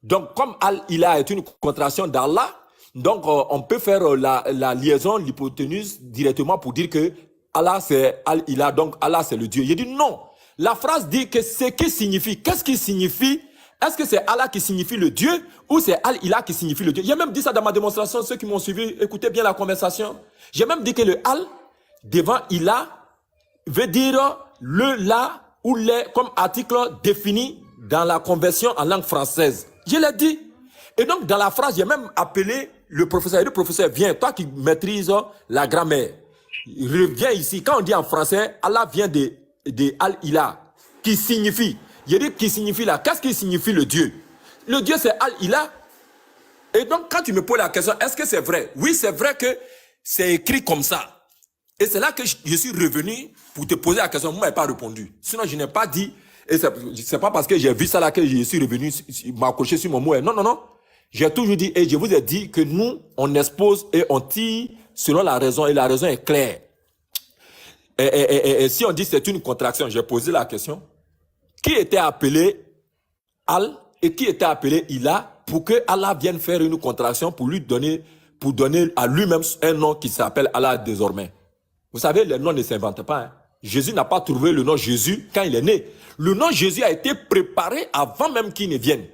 S2: Donc comme Al-Ilah est une contraction d'Allah, donc on peut faire la liaison, l'hypoténuse directement pour dire que Allah c'est Al-Ilah, donc Allah c'est le Dieu. Il dit non. La phrase dit que ce qui signifie, qu'est-ce qui signifie? Est-ce que c'est Allah qui signifie le Dieu ou c'est Al-Ilah qui signifie le Dieu? J'ai même dit ça dans ma démonstration, ceux qui m'ont suivi, écoutez bien la conversation. J'ai même dit que le Al devant Ilah veut dire le, la ou les comme article défini dans la conversion en langue française. Je l'ai dit. Et donc dans la phrase, j'ai même appelé le professeur. Le professeur, viens, toi qui maîtrises la grammaire, reviens ici. Quand on dit en français, Allah vient de Al-Ilah, qui signifie, j'ai dit qui signifie là, qu'est-ce qui signifie le Dieu? Le Dieu c'est Al-Ilah. Et donc, quand tu me poses la question, est-ce que c'est vrai? Oui, c'est vrai que c'est écrit comme ça. Et c'est là que je suis revenu pour te poser la question. Vous ne m'avez pas répondu. Sinon, je n'ai pas dit, et c'est pas parce que j'ai vu ça là que je suis revenu m'accrocher sur mon mot. Non, non, non. J'ai toujours dit, et je vous ai dit que nous, on expose et on tire selon la raison, et la raison est claire. Et si on dit que c'est une contraction, j'ai posé la question. Qui était appelé Al et qui était appelé Ila pour que Allah vienne faire une contraction pour donner à lui-même un nom qui s'appelle Allah désormais. Vous savez, les noms ne s'inventent pas. Hein. Jésus n'a pas trouvé le nom Jésus quand il est né. Le nom Jésus a été préparé avant même qu'il ne vienne.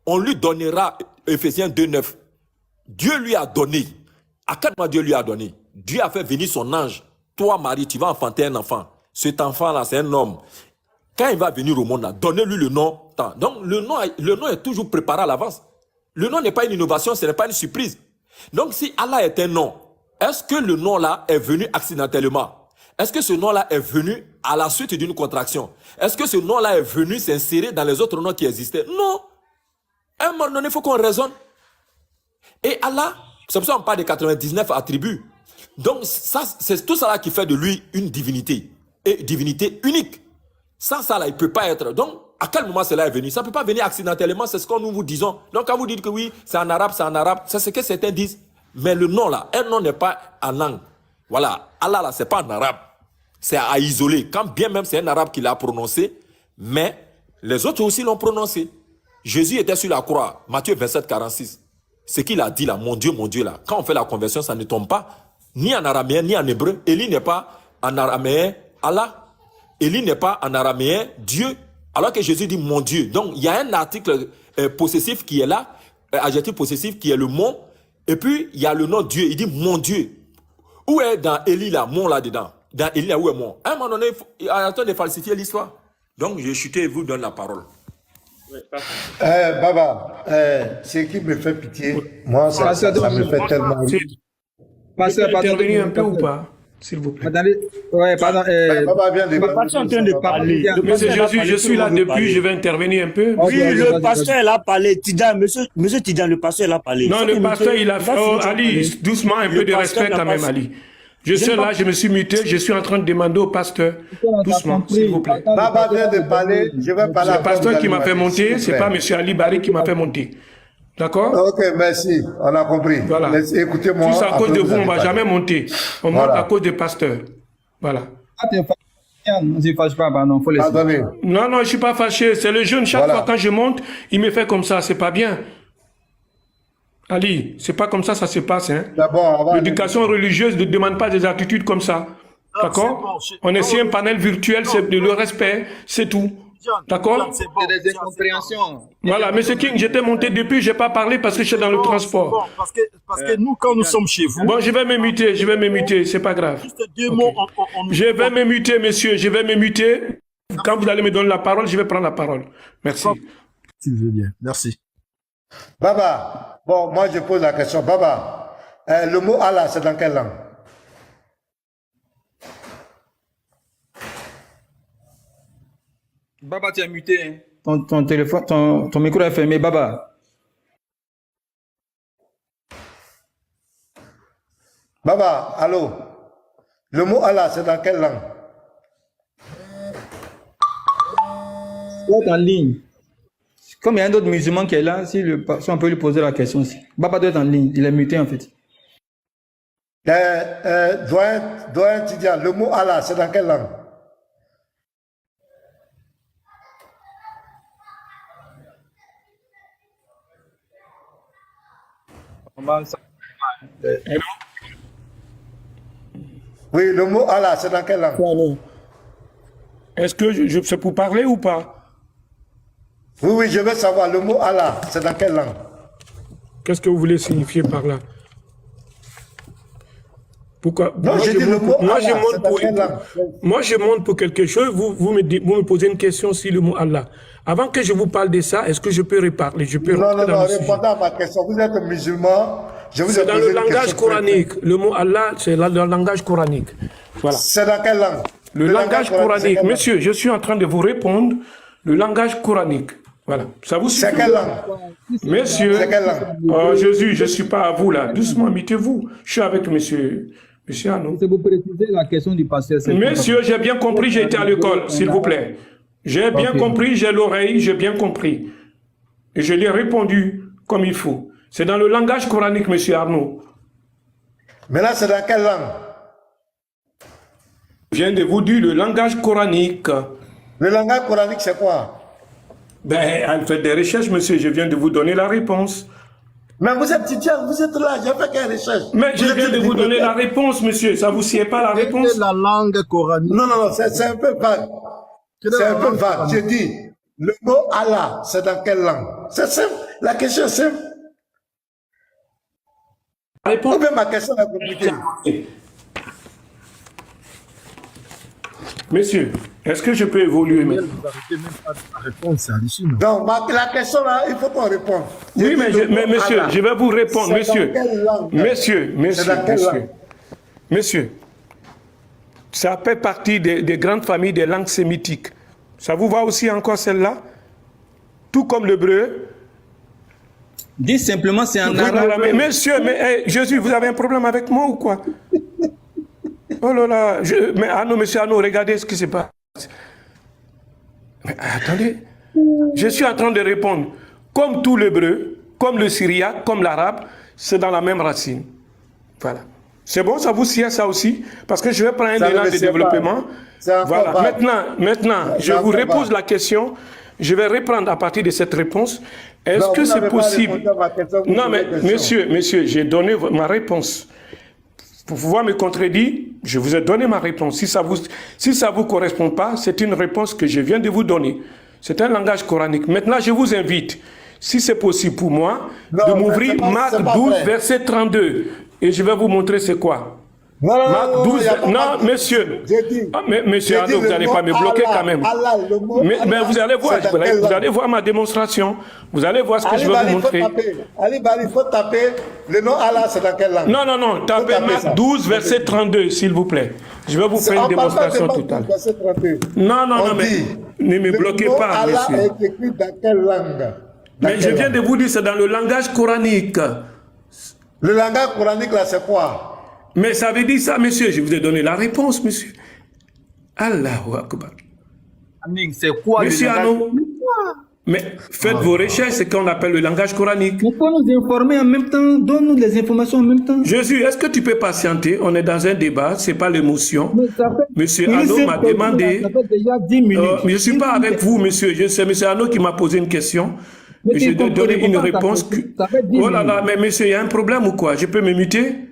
S2: On lui donnera, Ephésiens 2:9. Dieu lui a donné. À quel moment Dieu lui a donné? Dieu a fait venir son ange. Toi, Marie, tu vas enfanter un enfant. Cet enfant-là, c'est un homme. Quand il va venir au monde, donnez-lui le nom. Donc, le nom est toujours préparé à l'avance. Le nom n'est pas une innovation, ce n'est pas une surprise. Donc, si Allah est un nom, est-ce que le nom-là est venu accidentellement? Est-ce que ce nom-là est venu à la suite d'une contraction? Est-ce que ce nom-là est venu s'insérer dans les autres noms qui existaient? Non. À un moment donné, il faut qu'on raisonne. Et Allah, c'est pour ça qu'on parle de 99 attributs. Donc, ça, c'est tout ça là qui fait de lui une divinité. Et divinité unique. Sans ça là, il ne peut pas être. Donc, à quel moment cela est venu? Ça ne peut pas venir accidentellement, c'est ce que nous vous disons. Donc, quand vous dites que oui, c'est en arabe, c'est ce que certains disent. Mais le nom là, un nom n'est pas en langue. Voilà, Allah là, c'est pas en arabe. C'est à isoler. Quand bien même c'est un arabe qui l'a prononcé, mais les autres aussi l'ont prononcé. Jésus était sur la croix, Matthieu 27, 46. Ce qu'il a dit là, mon Dieu là, quand on fait la conversion, ça ne tombe pas ni en araméen, ni en hébreu. Élie n'est pas en araméen, Allah. Élie n'est pas en araméen, Dieu. Alors que Jésus dit mon Dieu. Donc, il y a un article possessif qui est là, adjectif possessif qui est le mot. Et puis, il y a le nom Dieu. Il dit mon Dieu. Où est dans Élie là, mon là-dedans? Dans Élie là, où est mon? À un moment donné, il attend de falsifier l'histoire. Donc, j'ai chuté et vous donne la parole.
S1: Baba, ce qui me fait pitié, moi, ça me fait tellement rire.
S11: Pasteur, intervenir un peu ou pas, s'il vous plaît?
S8: Attendez, ouais, pardon.
S1: Baba vient de
S3: pasteur est en train de parler.
S11: Monsieur Jésus, je suis là depuis, je vais intervenir un peu.
S3: Oui, le pasteur, il a parlé. Tidan, monsieur Tidan, le pasteur, il a parlé.
S11: Non, le pasteur, il a fait. Oh, Ali, doucement, un peu de respect quand même, Ali. Je suis là, je me suis muté, je suis en train de demander au pasteur, doucement, s'il vous plaît.
S1: Baba vient de parler, je vais parler.
S11: C'est le pasteur qui m'a fait monter, c'est pas monsieur Ali Barry qui m'a fait monter. D'accord?
S1: Ok, merci, on a compris.
S11: Voilà.
S1: Écoutez-moi.
S11: Si c'est à cause de vous, on ne va jamais monter. On monte à cause des pasteurs. Voilà. Non, non, je ne suis pas fâché. C'est le jeune. Chaque fois quand je monte, il me fait comme ça. C'est pas bien. Ali, c'est pas comme ça se passe. Hein. L'éducation religieuse ne demande pas des attitudes comme ça. D'accord? On est sur un panel virtuel, c'est de le respect, c'est tout. D'accord?
S8: C'est des incompréhensions.
S11: Voilà, M. King, j'étais monté depuis, je n'ai pas parlé parce que je suis dans le transport.
S12: Parce que nous, quand nous sommes chez vous...
S11: Bon, je vais me muter, c'est pas grave.
S12: Juste deux mots,
S11: je vais me muter, monsieur, je vais me muter. Quand vous allez me donner la parole, je vais prendre la parole. Merci.
S9: Tu veux bien, merci.
S1: Baba, bon, moi je pose la question. Baba, le mot Allah, c'est dans quelle langue?
S8: Baba, tu es muté. Hein. Ton téléphone, ton micro est fermé, Baba.
S1: Baba, allô? Le mot Allah, c'est dans quelle langue?
S8: C'est en ligne. Comme il y a un autre musulman qui est là, si on peut lui poser la question aussi. Baba doit être en ligne, il est muté en fait.
S1: Doyen Tidian, le mot Allah, c'est dans quelle langue? Oui, le mot Allah, c'est dans quelle langue?
S11: Est-ce que c'est pour parler ou pas?
S1: Oui, je veux savoir, le mot Allah, c'est dans quelle langue?
S11: Qu'est-ce que vous voulez signifier par là? Pourquoi?
S1: Non, j'ai dit le mot Allah, c'est dans quelle langue?
S11: Moi, je monte pour quelque chose, vous me posez une question sur le mot Allah. Avant que je vous parle de ça, est-ce que je peux reparler?
S1: Non, répondez à ma question. Vous êtes musulman, je vous ai posé une question.
S11: C'est dans le langage coranique. Le mot Allah, c'est dans le langage coranique. Voilà.
S1: C'est dans quelle langue?
S11: Le langage coranique. Monsieur, je suis en train de vous répondre. Le langage coranique.
S2: Voilà. Ça vous suffit?
S1: C'est quelle langue?
S2: Monsieur,
S1: c'est quelle langue?
S2: Oh Jésus, je ne suis pas à vous là. Doucement, mettez-vous. Je suis avec monsieur Arnaud.
S8: C'est pour préciser la question du pasteur.
S2: Monsieur, j'ai bien compris, j'ai été à l'école, s'il vous plaît. J'ai bien compris, j'ai l'oreille, j'ai bien compris. Et je lui ai répondu comme il faut. C'est dans le langage coranique, monsieur Arnaud.
S1: Mais là, c'est dans quelle langue?
S2: Je viens de vous dire le langage coranique.
S1: Le langage coranique, c'est quoi?
S2: Ben, elle fait des recherches, monsieur. Je viens de vous donner la réponse.
S1: Mais vous êtes étudiant, vous êtes là, j'ai fait quelle recherche?
S2: Mais je viens de vous donner la réponse, monsieur. Ça vous sied pas la réponse?
S12: C'est la langue coranique.
S1: Non, non, non, c'est un peu vague. C'est un peu vague. J'ai dit, le mot Allah, c'est dans quelle langue? C'est simple. La question est simple.
S2: Réponse.
S1: Ou bien ma question est compliquée.
S2: Monsieur, est-ce que je peux évoluer maintenant?
S12: Vous arrêtez même pas de répondre, c'est hallucinant.
S1: Donc, la question là, il faut qu'on réponde.
S2: Oui, mais monsieur, je vais vous répondre, monsieur. Monsieur, ça fait partie des grandes familles des langues sémitiques. Ça vous va aussi encore celle-là? Tout comme l'hébreu.
S8: Dis simplement, c'est un arabe.
S2: Mais monsieur, Jésus, vous avez un problème avec moi ou quoi? Oh là là, mais Arnaud, monsieur Arnaud, regardez ce qui se passe. Mais attendez, je suis en train de répondre. Comme tout l'hébreu, comme le syriaque, comme l'arabe, c'est dans la même racine. Voilà. C'est bon, ça vous sied ça aussi? Parce que je vais prendre un élan de développement. Voilà. Maintenant, je vous repose la question. Je vais reprendre à partir de cette réponse. Est-ce que c'est possible? Non, mais monsieur, j'ai donné ma réponse. Pour pouvoir me contredire, je vous ai donné ma réponse. Si ça vous correspond pas, c'est une réponse que je viens de vous donner. C'est un langage coranique. Maintenant, je vous invite, si c'est possible pour moi, de m'ouvrir Marc 12, verset 32. Et je vais vous montrer c'est quoi. Marc 12, non, monsieur. Monsieur Arnaud, vous n'allez pas me bloquer quand même. Mais vous allez voir ma démonstration. Vous allez voir ce que je vais vous montrer.
S1: Il faut taper le nom Allah, c'est dans quelle langue?
S2: Non, tapez Marc 12, verset 32, s'il vous plaît. Je vais vous faire une démonstration tout à l'heure. Non, mais ne me bloquez pas, monsieur.
S1: Allah est écrit dans quelle langue?
S2: Mais je viens de vous dire, c'est dans le langage coranique.
S1: Le langage coranique, là, c'est quoi?
S2: Mais ça veut dire ça, monsieur. Je vous ai donné la réponse, monsieur. Allahu Akbar.
S8: C'est quoi
S2: monsieur Arnaud? Mais faites vos recherches, c'est qu'on appelle le langage coranique.
S8: Il faut nous informer en même temps, donne-nous les informations en même temps.
S2: Jésus, est-ce que tu peux patienter? On est dans un débat, c'est pas l'émotion. Monsieur Arnaud m'a demandé. Je ne suis pas avec vous, monsieur. C'est monsieur Arnaud qui m'a posé une question. Et je dois donner une réponse. Oh là là, mais monsieur, il y a un problème ou quoi? Je peux me muter?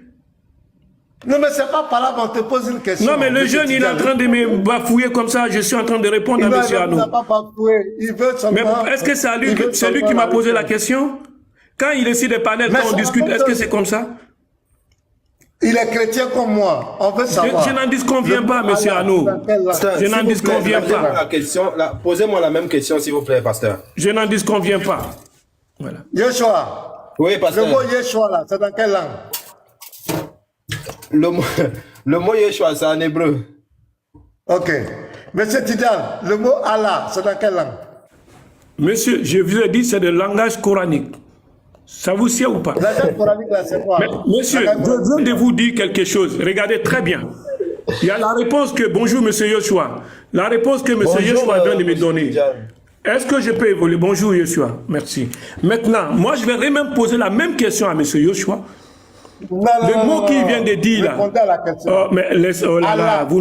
S1: Non, mais c'est pas par là qu'on te pose une question.
S2: Non, mais le jeune, il est en train de me bafouiller comme ça. Je suis en train de répondre à monsieur Arnaud.
S1: Il veut seulement...
S2: Mais est-ce que c'est lui qui m'a posé la question? Quand il est ici des panels, quand on discute, est-ce que c'est comme ça?
S1: Il est chrétien comme moi. On veut savoir.
S2: Je n'en disconviens pas, monsieur Arnaud. Je n'en disconviens pas.
S10: Posez-moi la même question, s'il vous plaît, pasteur.
S2: Je n'en disconviens pas. Voilà.
S1: Yeshua.
S10: Oui, pasteur.
S1: Le mot Yeshua, là, c'est dans quelle langue?
S10: Le mot Yeshua, c'est en hébreu.
S1: Ok. Monsieur Tidal, le mot Allah, c'est dans quelle langue?
S2: Monsieur, je vous ai dit, c'est le langage coranique. Ça vous sied ou pas?
S1: Le langage coranique, là, c'est quoi?
S2: Monsieur, je viens de vous dire quelque chose. Regardez très bien. Il y a la réponse que, bonjour, monsieur Yeshua. La réponse que monsieur Yeshua vient de me donner. Est-ce que je peux évoluer? Bonjour, Yeshua. Merci. Maintenant, moi, je vais même poser la même question à monsieur Yeshua. Le mot qu'il vient de dire là. Oh, mais laisse, oh là là, vous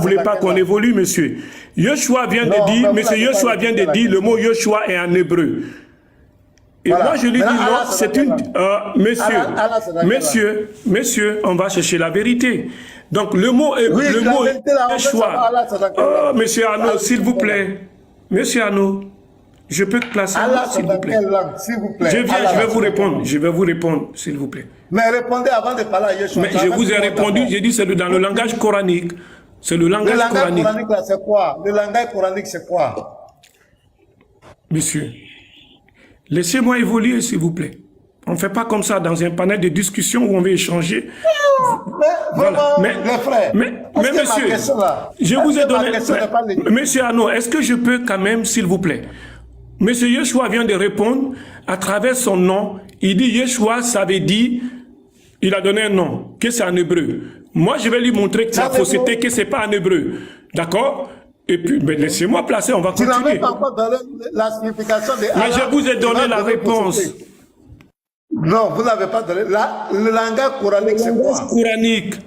S2: voulez pas qu'on évolue, monsieur. Yeshua vient de dire, monsieur Yeshua vient de dire, le mot Yeshua est en hébreu. Et moi je lui dis non, c'est une... Monsieur, on va chercher la vérité. Donc le mot Yeshua. Oh, monsieur Arnaud, s'il vous plaît. Monsieur Arnaud. Je peux placer s'il vous plaît. Je vais vous répondre. Je vais vous répondre, s'il vous plaît.
S1: Mais répondez avant de parler à Yeshua.
S2: Mais je vous ai répondu, j'ai dit c'est dans le langage coranique. C'est le langage coranique.
S1: Le langage coranique, là, c'est quoi? Le langage coranique, c'est quoi?
S2: Monsieur, laissez-moi évoluer, s'il vous plaît. On ne fait pas comme ça dans un panel de discussion où on veut échanger.
S1: Mais
S2: monsieur, je vous ai donné... Monsieur Arnaud, est-ce que je peux quand même, s'il vous plaît,
S11: Monsieur Yeshua vient de répondre à travers son nom. Il dit Yeshua, ça veut dire, il a donné un nom, que c'est en hébreu. Moi, je vais lui montrer que c'est la fausseté, que c'est pas en hébreu. D'accord? Et puis, ben, laissez-moi placer, on va continuer.
S1: Tu n'avais pas encore donné la signification de Allah.
S11: Mais je vous ai donné la réponse.
S1: Non, vous n'avez pas donné. Le langage coranique, c'est quoi?
S11: Coranique.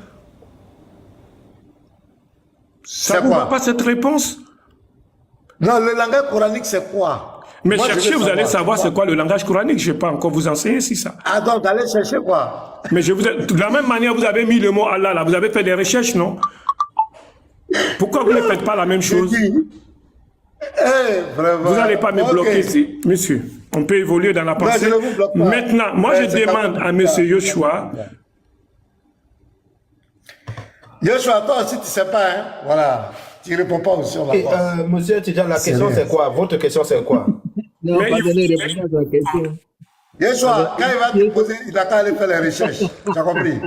S11: Ça ne vous va pas cette réponse?
S1: Non, le langage coranique, c'est quoi?
S11: Mais moi, cherchez, vous allez savoir c'est quoi le langage coranique. Je ne vais pas encore vous enseigner si ça.
S1: Ah, donc, allez chercher quoi?
S11: Mais je vous ai, de la même manière, vous avez mis le mot Allah là. Vous avez fait des recherches, non? Pourquoi vous ne faites pas la même chose? Vous n'allez pas me bloquer ici, monsieur. On peut évoluer dans la pensée. Maintenant, moi, je demande à monsieur Yeshua.
S1: Yeshua, toi aussi, tu ne sais pas, hein? Voilà. Tu ne réponds pas sur la pense.
S6: Monsieur Tidjane, la question c'est quoi? Votre question c'est quoi?
S10: Non, pas donner réponse à la question.
S1: Yeshua, quand il va te poser, il a qu'à aller faire les recherches. Tu as compris?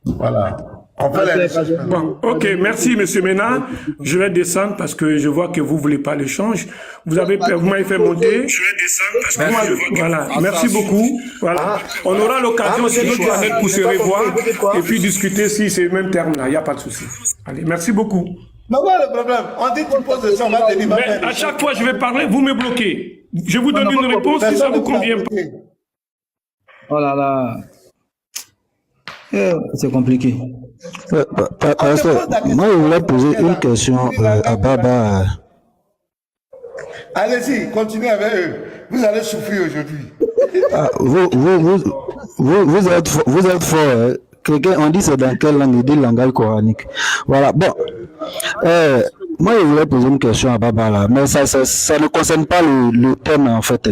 S1: Voilà. On fait les recherches.
S11: Bon, ok, merci monsieur Ménard. Je vais descendre parce que je vois que vous ne voulez pas l'échange. Vous m'avez fait monter. Je vais descendre parce que voilà. Merci beaucoup. Voilà. On aura l'occasion si je dois être pour se revoir et puis discuter si c'est le même terme là. Il n'y a pas de souci. Allez, merci beaucoup.
S1: Mais voilà le problème. On dit que tu poses ça, on va te dire.
S11: Mais à chaque fois que je vais parler, vous me bloquez. Je vous donne une réponse si ça ne vous convient pas.
S4: Oh là là. C'est compliqué.
S5: Moi, je voulais poser une question à Baba.
S1: Allez-y, continuez avec eux. Vous allez souffrir aujourd'hui.
S5: Vous êtes fort. Hein? Quelqu'un, on dit c'est dans quelle langue? Il dit langage coranique. Voilà. Bon. Moi, je voulais poser une question à Baba là, mais ça ne concerne pas le thème en fait.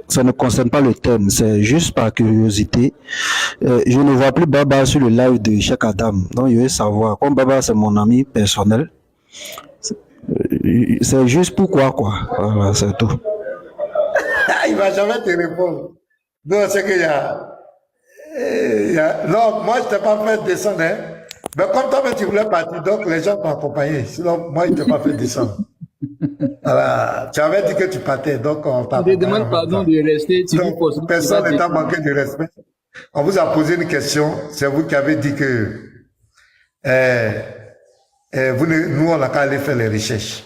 S5: Ça ne concerne pas le thème, c'est juste par curiosité. Je ne vois plus Baba sur le live de Cheikh Adam, donc je veux savoir. Comme Baba c'est mon ami personnel, c'est juste pourquoi quoi. Voilà, c'est tout.
S1: Il va jamais te répondre. Donc c'est qu'il y a. Non, moi je t'ai pas fait descendre. Hein. Mais comme toi tu voulais partir, donc les gens t'ont accompagné. Sinon moi je t'ai pas fait descendre. Voilà. Tu avais dit que tu partais, donc on t'a.
S10: Je te demande pardon de rester.
S1: Personne ne t'a manqué de respect. On vous a posé une question. C'est vous qui avez dit que nous on n'a qu'à aller faire les recherches.